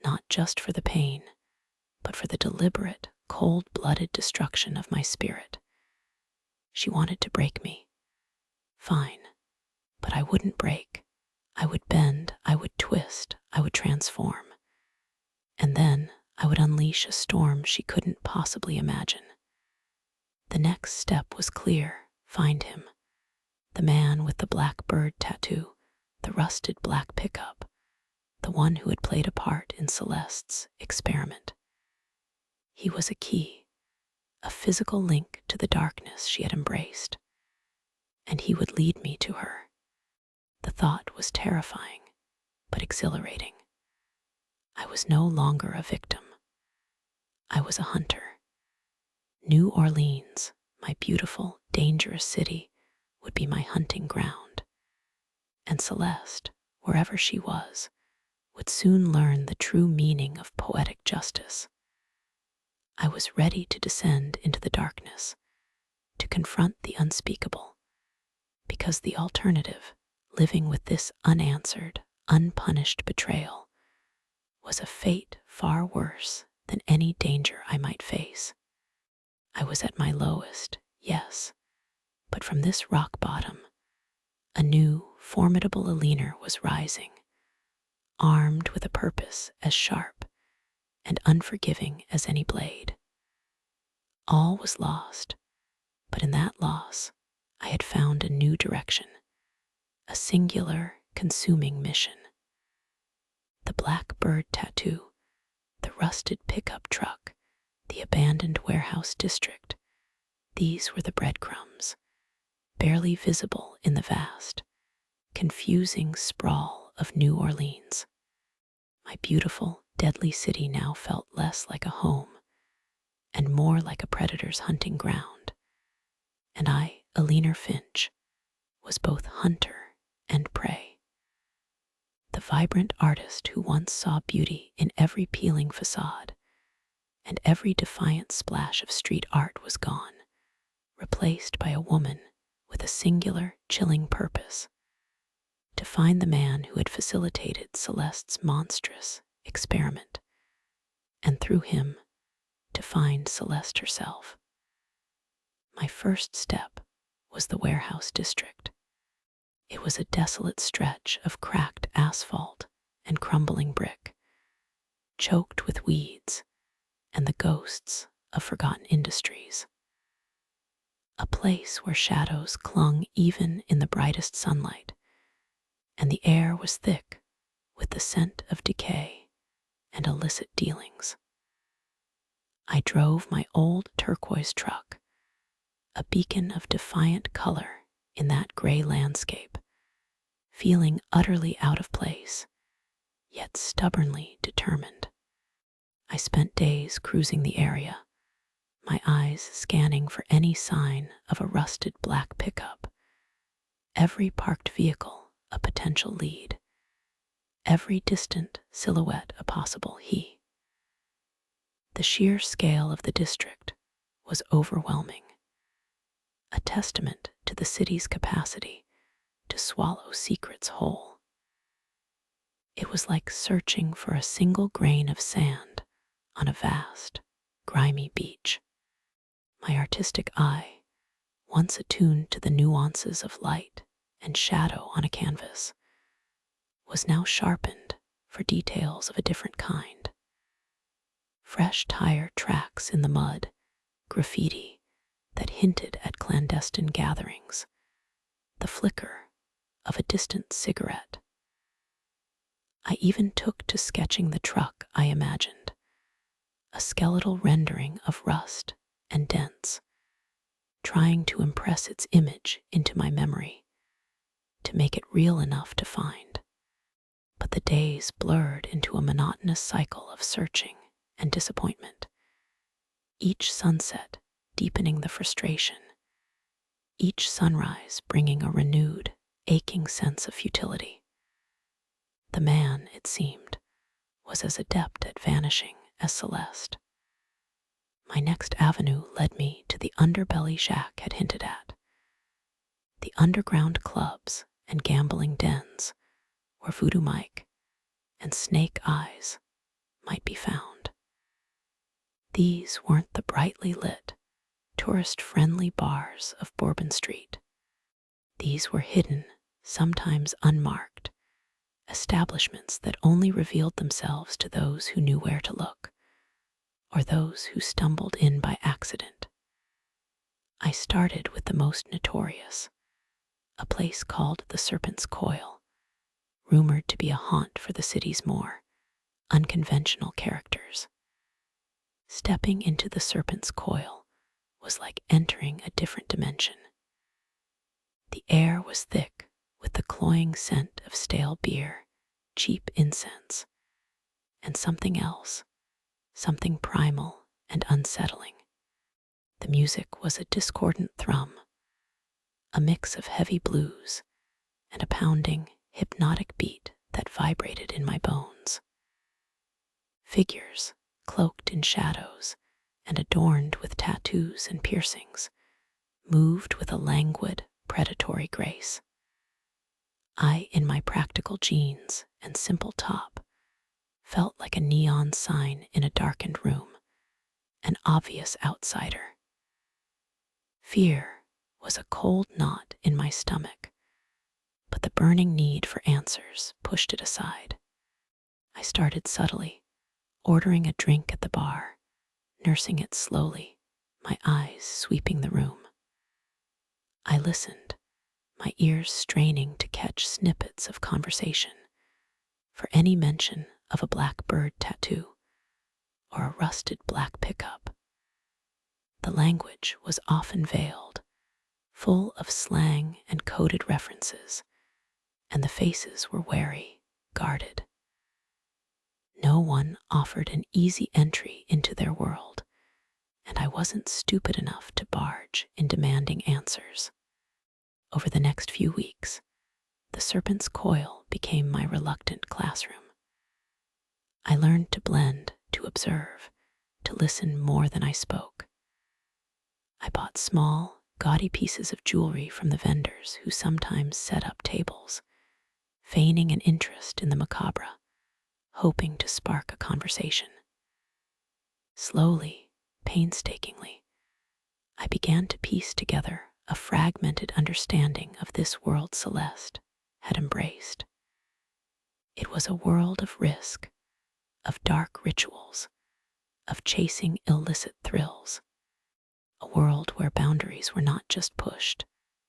not just for the pain, but for the deliberate, cold-blooded destruction of my spirit. She wanted to break me. Fine, but I wouldn't break. I would bend, I would twist, I would transform. And then I would unleash a storm she couldn't possibly imagine. The next step was clear: find him. The man with the black bird tattoo, the rusted black pickup, the one who had played a part in Celeste's experiment. He was a key, a physical link to the darkness she had embraced, and he would lead me to her. The thought was terrifying, but exhilarating. I was no longer a victim. I was a hunter. New Orleans, my beautiful, dangerous city, would be my hunting ground. And Celeste, wherever she was, would soon learn the true meaning of poetic justice. I was ready to descend into the darkness, to confront the unspeakable, because the alternative, living with this unanswered, unpunished betrayal, was a fate far worse than any danger I might face. I was at my lowest, yes, but from this rock bottom, a new, formidable Eleanor was rising, armed with a purpose as sharp and unforgiving as any blade. All was lost, but in that loss, I had found a new direction, a singular, consuming mission. The black bird tattoo, the rusted pickup truck, the abandoned warehouse district, these were the breadcrumbs, barely visible in the vast, confusing sprawl of New Orleans. My beautiful, deadly city now felt less like a home and more like a predator's hunting ground. And I, Eleanor Finch, was both hunter and prey. The vibrant artist who once saw beauty in every peeling facade and every defiant splash of street art was gone, replaced by a woman with a singular, chilling purpose: to find the man who had facilitated Celeste's monstrous experiment, and through him, to find Celeste herself. My first step was the warehouse district. It was a desolate stretch of cracked asphalt and crumbling brick, choked with weeds and the ghosts of forgotten industries. A place where shadows clung even in the brightest sunlight, and the air was thick with the scent of decay and illicit dealings. I drove my old turquoise truck, a beacon of defiant color in that gray landscape, feeling utterly out of place, yet stubbornly determined. I spent days cruising the area, my eyes scanning for any sign of a rusted black pickup, every parked vehicle a potential lead, every distant silhouette a possible he. The sheer scale of the district was overwhelming, a testament to the city's capacity to swallow secrets whole. It was like searching for a single grain of sand on a vast, grimy beach. My artistic eye, once attuned to the nuances of light and shadow on a canvas, was now sharpened for details of a different kind. Fresh tire tracks in the mud, graffiti that hinted at clandestine gatherings, the flicker of a distant cigarette. I even took to sketching the truck I imagined, a skeletal rendering of rust and dents, trying to impress its image into my memory, to make it real enough to find. But the days blurred into a monotonous cycle of searching and disappointment, each sunset deepening the frustration, each sunrise bringing a renewed, aching sense of futility. The man, it seemed, was as adept at vanishing as Celeste. My next avenue led me to the underbelly Jacques had hinted at, the underground clubs and gambling dens where Voodoo Mike and Snake Eyes might be found. These weren't the brightly lit, tourist-friendly bars of Bourbon Street. These were hidden, sometimes unmarked, establishments that only revealed themselves to those who knew where to look, or those who stumbled in by accident. I started with the most notorious, a place called the Serpent's Coil, rumored to be a haunt for the city's more unconventional characters. Stepping into the serpent's coil was like entering a different dimension. The air was thick with the cloying scent of stale beer, cheap incense, and something else, something primal and unsettling. The music was a discordant thrum, a mix of heavy blues and a pounding, hypnotic beat that vibrated in my bones. Figures, cloaked in shadows and adorned with tattoos and piercings, moved with a languid, predatory grace. I, in my practical jeans and simple top, felt like a neon sign in a darkened room, an obvious outsider. Fear was a cold knot in my stomach, but the burning need for answers pushed it aside. I started subtly, ordering a drink at the bar, nursing it slowly, my eyes sweeping the room. I listened, my ears straining to catch snippets of conversation, for any mention of a black bird tattoo or a rusted black pickup. The language was often veiled, full of slang and coded references, and the faces were wary, guarded. No one offered an easy entry into their world, and I wasn't stupid enough to barge in demanding answers. Over the next few weeks, the serpent's coil became my reluctant classroom. I learned to blend, to observe, to listen more than I spoke. I bought small, gaudy pieces of jewelry from the vendors who sometimes set up tables, feigning an interest in the macabre, hoping to spark a conversation. Slowly, painstakingly, I began to piece together a fragmented understanding of this world Celeste had embraced. It was a world of risk, of dark rituals, of chasing illicit thrills, a world where boundaries were not just pushed,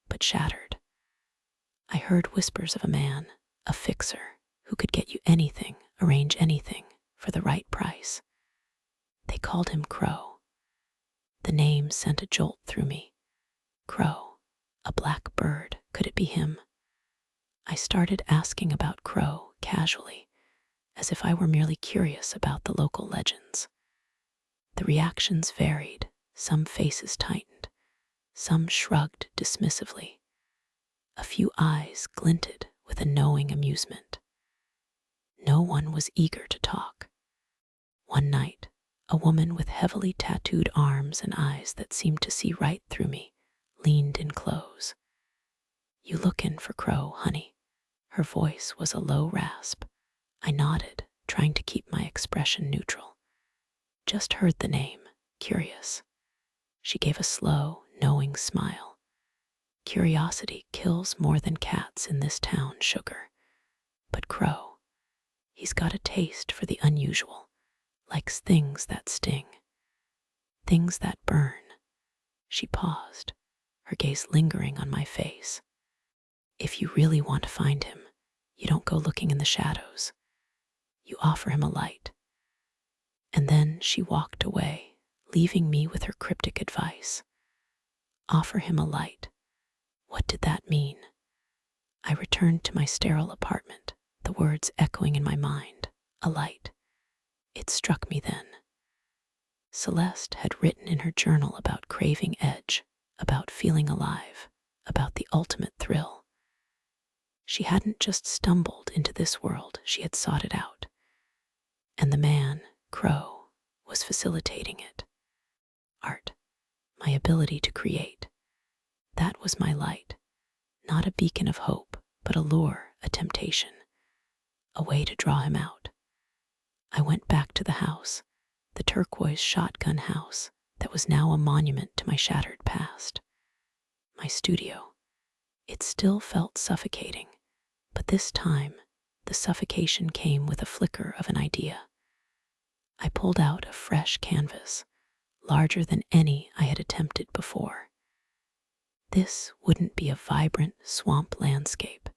but shattered. I heard whispers of a man, a fixer, who could get you anything, arrange anything, for the right price. They called him Crow. The name sent a jolt through me. Crow, a black bird, could it be him? I started asking about Crow casually, as if I were merely curious about the local legends. The reactions varied, some faces tightened, some shrugged dismissively. A few eyes glinted with a knowing amusement. No one was eager to talk. One night, a woman with heavily tattooed arms and eyes that seemed to see right through me leaned in close. "You lookin' for Crow, honey?" Her voice was a low rasp. I nodded, trying to keep my expression neutral. "Just heard the name, curious." She gave a slow, knowing smile. "Curiosity kills more than cats in this town, sugar. But Crow, he's got a taste for the unusual, likes things that sting, things that burn." She paused, her gaze lingering on my face. "If you really want to find him, you don't go looking in the shadows. You offer him a light." And then she walked away, leaving me with her cryptic advice. Offer him a light. What did that mean? I returned to my sterile apartment, the words echoing in my mind. A light. It struck me then. Celeste had written in her journal about craving edge, about feeling alive, about the ultimate thrill. She hadn't just stumbled into this world, she had sought it out. And the man, Crow, was facilitating it. Art, my ability to create. That was my light, not a beacon of hope, but a lure, a temptation, a way to draw him out. I went back to the house, the turquoise shotgun house that was now a monument to my shattered past. My studio. It still felt suffocating, but this time the suffocation came with a flicker of an idea. I pulled out a fresh canvas, larger than any I had attempted before. This wouldn't be a vibrant swamp landscape.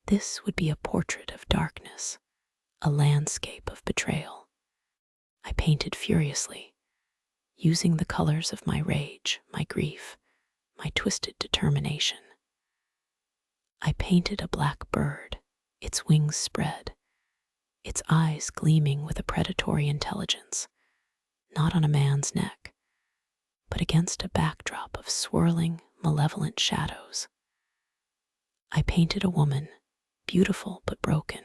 This would be a portrait of darkness, a landscape of betrayal. I painted furiously, using the colors of my rage, my grief, my twisted determination. I painted a black bird, its wings spread, its eyes gleaming with a predatory intelligence, not on a man's neck, but against a backdrop of swirling, malevolent shadows. I painted a woman, beautiful but broken,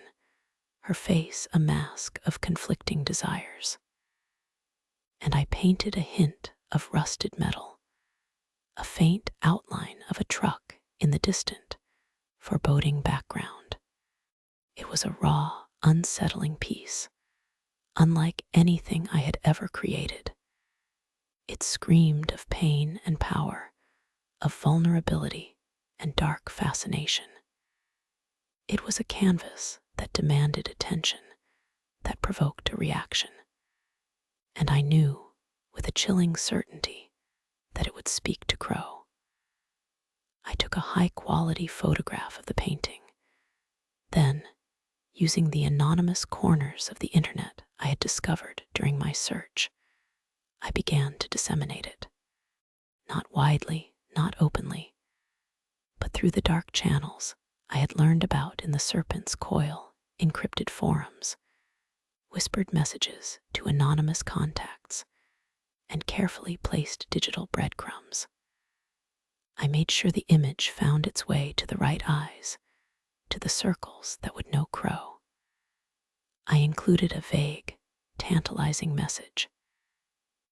her face a mask of conflicting desires. And I painted a hint of rusted metal, a faint outline of a truck in the distant, foreboding background. It was a raw, unsettling piece, unlike anything I had ever created. It screamed of pain and power, of vulnerability and dark fascination. It was a canvas that demanded attention, that provoked a reaction. And I knew, with a chilling certainty, that it would speak to Crow. I took a high-quality photograph of the painting. Then, using the anonymous corners of the internet I had discovered during my search, I began to disseminate it. Not widely, not openly, but through the dark channels I had learned about in the Serpent's Coil encrypted forums, whispered messages to anonymous contacts, and carefully placed digital breadcrumbs. I made sure the image found its way to the right eyes, to the circles that would know Crow. I included a vague, tantalizing message,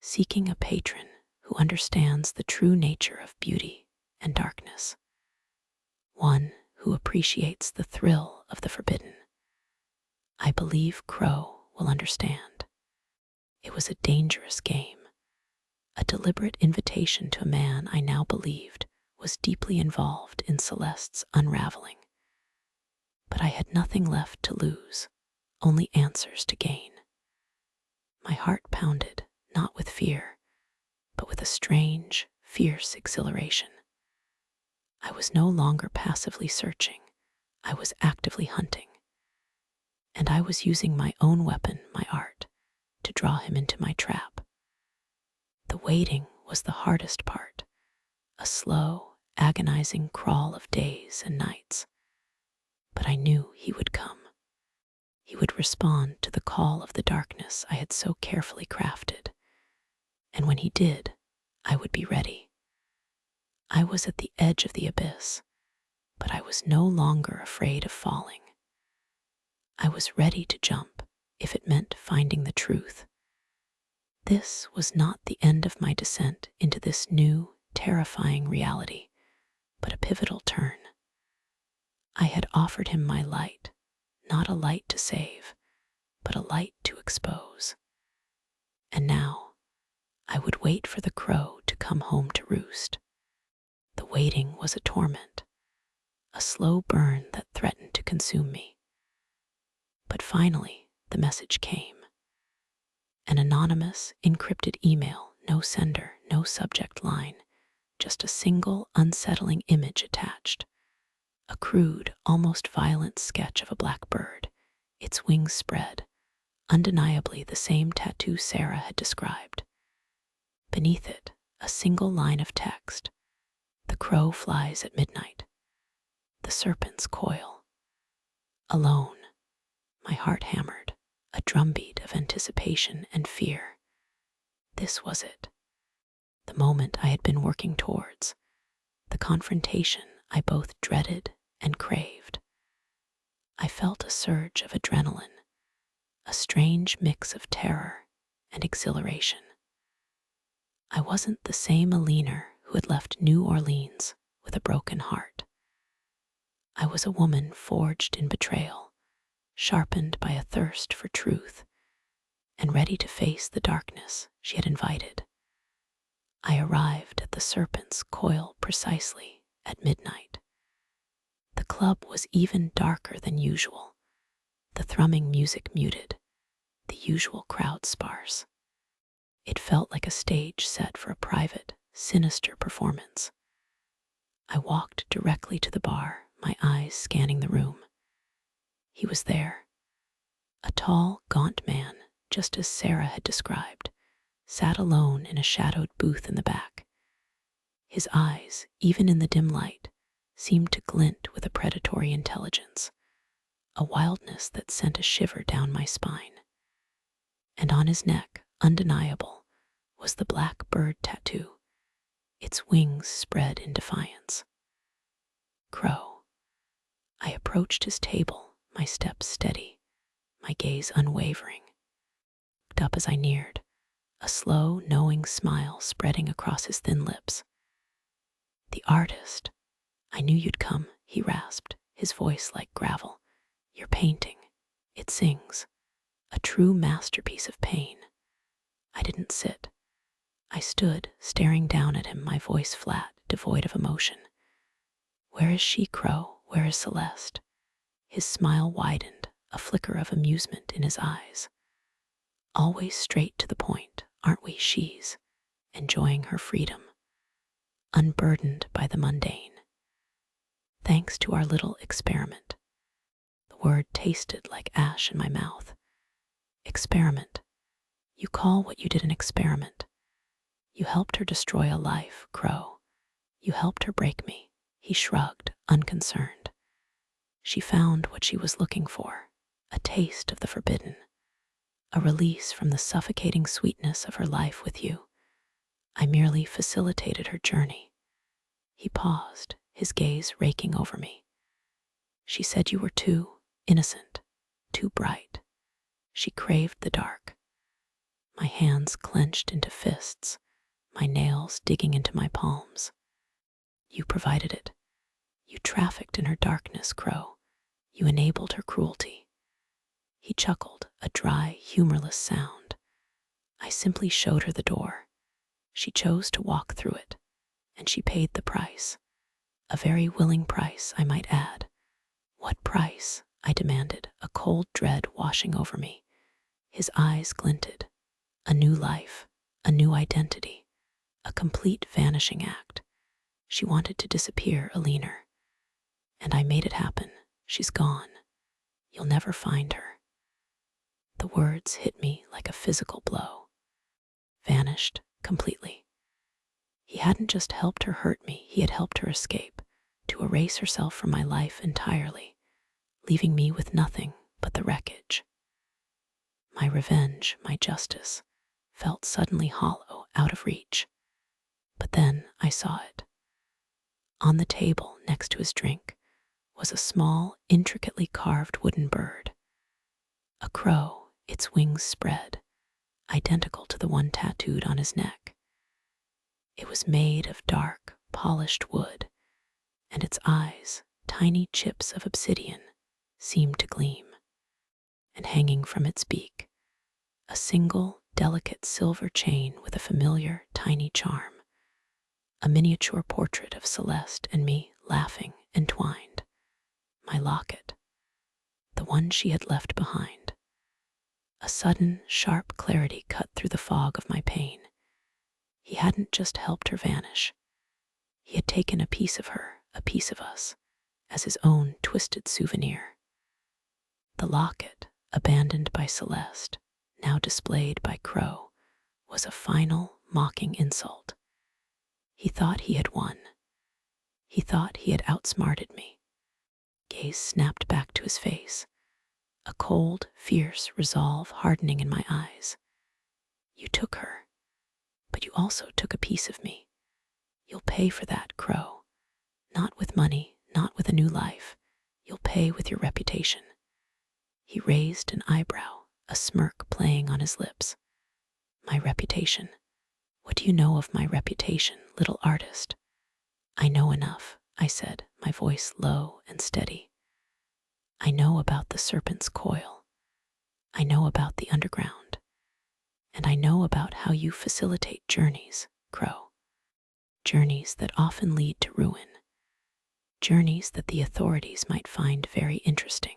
seeking a patron who understands the true nature of beauty and darkness, one who appreciates the thrill of the forbidden. I believe Crow will understand. It was a dangerous game, a deliberate invitation to a man I now believed was deeply involved in Celeste's unraveling. But I had nothing left to lose, only answers to gain. My heart pounded, not with fear, but with a strange, fierce exhilaration. I was no longer passively searching, I was actively hunting. And I was using my own weapon, my art, to draw him into my trap. The waiting was the hardest part, a slow, agonizing crawl of days and nights. But I knew he would come. He would respond to the call of the darkness I had so carefully crafted. And when he did, I would be ready. I was at the edge of the abyss, but I was no longer afraid of falling. I was ready to jump if it meant finding the truth. This was not the end of my descent into this new, terrifying reality, but a pivotal turn. I had offered him my light, not a light to save, but a light to expose. And now, I would wait for the Crow to come home to roost. The waiting was a torment, a slow burn that threatened to consume me. But finally, the message came. An anonymous, encrypted email, no sender, no subject line, just a single, unsettling image attached. A crude, almost violent sketch of a black bird, its wings spread, undeniably the same tattoo Sarah had described. Beneath it, a single line of text. The crow flies at midnight. The serpent's coil. Alone, my heart hammered, a drumbeat of anticipation and fear. This was it. The moment I had been working towards. The confrontation I both dreaded and craved. I felt a surge of adrenaline, a strange mix of terror and exhilaration. I wasn't the same Eleanor who had left New Orleans with a broken heart. I was a woman forged in betrayal, sharpened by a thirst for truth, and ready to face the darkness she had invited. I arrived at the serpent's coil precisely at midnight. The club was even darker than usual, the thrumming music muted, the usual crowd sparse. It felt like a stage set for a private, sinister performance. I walked directly to the bar, my eyes scanning the room. He was there. A tall, gaunt man, just as Sarah had described, sat alone in a shadowed booth in the back. His eyes, even in the dim light, seemed to glint with a predatory intelligence, a wildness that sent a shiver down my spine. And on his neck, undeniable, was the black bird tattoo, its wings spread in defiance. Crow. I approached his table, my steps steady, my gaze unwavering. Looked up as I neared, a slow, knowing smile spreading across his thin lips. The artist. I knew you'd come, he rasped, his voice like gravel. Your painting. It sings. A true masterpiece of pain. I didn't sit. I stood, staring down at him, my voice flat, devoid of emotion. Where is she, Crow? Where is Celeste? His smile widened, a flicker of amusement in his eyes. Always straight to the point, aren't we? She's enjoying her freedom, unburdened by the mundane. Thanks to our little experiment. The word tasted like ash in my mouth. Experiment. You call what you did an experiment. You helped her destroy a life, Crow. You helped her break me. He shrugged, unconcerned. She found what she was looking for, a taste of the forbidden, a release from the suffocating sweetness of her life with you. I merely facilitated her journey. He paused, his gaze raking over me. She said you were too innocent, too bright. She craved the dark. My hands clenched into fists, my nails digging into my palms. You provided it. You trafficked in her darkness, Crow. You enabled her cruelty. He chuckled, a dry, humorless sound. I simply showed her the door. She chose to walk through it, and she paid the price. A very willing price, I might add. What price? I demanded, a cold dread washing over me. His eyes glinted. A new life, a new identity, a complete vanishing act. She wanted to disappear, Eleanor. And I made it happen. She's gone. You'll never find her. The words hit me like a physical blow. Vanished completely. He hadn't just helped her hurt me, he had helped her escape, to erase herself from my life entirely, leaving me with nothing but the wreckage. My revenge, my justice, felt suddenly hollow, out of reach. But then I saw it. On the table next to his drink was a small, intricately carved wooden bird. A crow, its wings spread, identical to the one tattooed on his neck. It was made of dark, polished wood, and its eyes, tiny chips of obsidian, seemed to gleam. And hanging from its beak, a single, delicate silver chain with a familiar, tiny charm. A miniature portrait of Celeste and me laughing, entwined. My locket, the one she had left behind. A sudden, sharp clarity cut through the fog of my pain. He hadn't just helped her vanish. He had taken a piece of her, a piece of us, as his own twisted souvenir. The locket, abandoned by Celeste, now displayed by Crow, was a final, mocking insult. He thought he had won. He thought he had outsmarted me. Gaze snapped back to his face, a cold, fierce resolve hardening in my eyes. You took her, but you also took a piece of me. You'll pay for that, Crow. Not with money, not with a new life. You'll pay with your reputation. He raised an eyebrow, a smirk playing on his lips. My reputation. What do you know of my reputation, little artist? I know enough, I said, my voice low and steady. I know about the serpent's coil. I know about the underground. And I know about how you facilitate journeys, Crow. Journeys that often lead to ruin. Journeys that the authorities might find very interesting.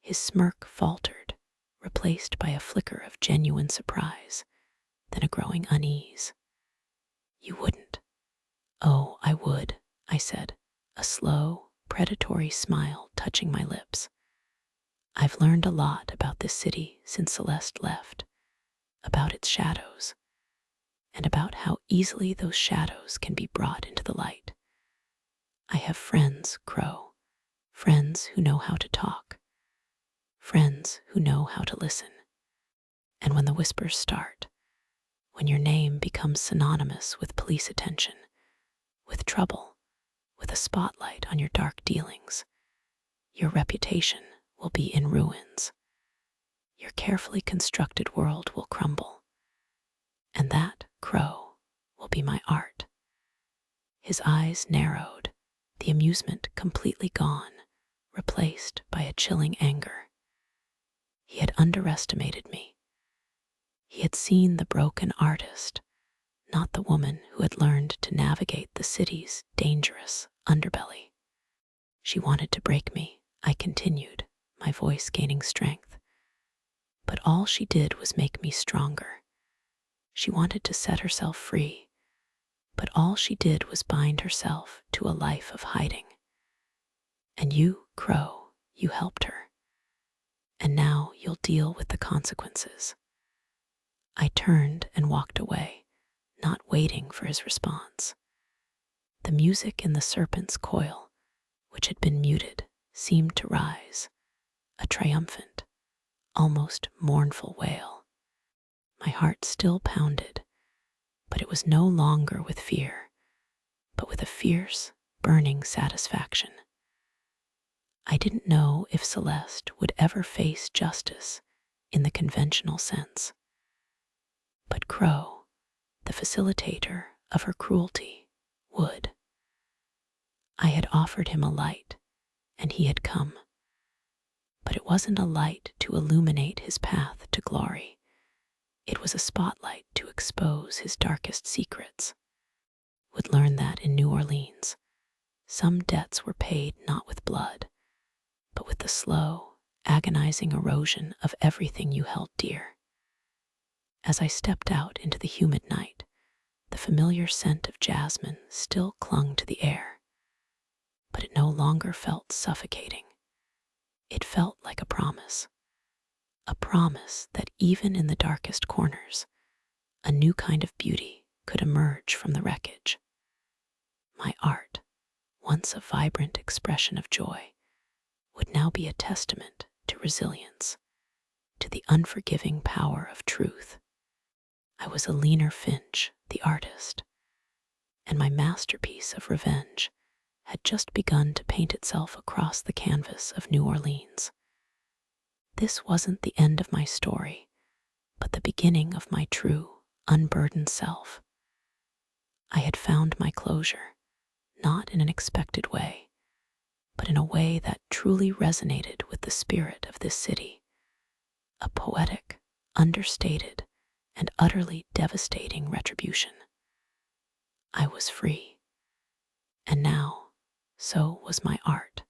His smirk faltered, replaced by a flicker of genuine surprise, then a growing unease. You wouldn't. Oh, I would, I said, a slow, predatory smile touching my lips. I've learned a lot about this city since Celeste left, about its shadows, and about how easily those shadows can be brought into the light. I have friends, Crow, friends who know how to talk, friends who know how to listen. And when the whispers start, when your name becomes synonymous with police attention, with trouble, with a spotlight on your dark dealings, your reputation will be in ruins. Your carefully constructed world will crumble. And that, Crow, will be my art. His eyes narrowed, the amusement completely gone, replaced by a chilling anger. He had underestimated me. He had seen the broken artist, not the woman who had learned to navigate the city's dangerous underbelly. She wanted to break me, I continued, my voice gaining strength. But all she did was make me stronger. She wanted to set herself free, but all she did was bind herself to a life of hiding. And you, Crow, you helped her. And now you'll deal with the consequences. I turned and walked away, not waiting for his response. The music in the serpent's coil, which had been muted, seemed to rise, a triumphant, almost mournful wail. My heart still pounded, but it was no longer with fear, but with a fierce, burning satisfaction. I didn't know if Celeste would ever face justice in the conventional sense. But Crow, the facilitator of her cruelty, would. I had offered him a light, and he had come. But it wasn't a light to illuminate his path to glory. It was a spotlight to expose his darkest secrets. Would learn that in New Orleans, some debts were paid not with blood, but with the slow, agonizing erosion of everything you held dear. As I stepped out into the humid night, the familiar scent of jasmine still clung to the air, but it no longer felt suffocating. It felt like a promise that even in the darkest corners, a new kind of beauty could emerge from the wreckage. My art, once a vibrant expression of joy, would now be a testament to resilience, to the unforgiving power of truth. I was Eleanor Finch, the artist, and my masterpiece of revenge had just begun to paint itself across the canvas of New Orleans. This wasn't the end of my story, but the beginning of my true, unburdened self. I had found my closure, not in an expected way, but in a way that truly resonated with the spirit of this city. A poetic, understated, and utterly devastating retribution. I was free, and now, so was my art.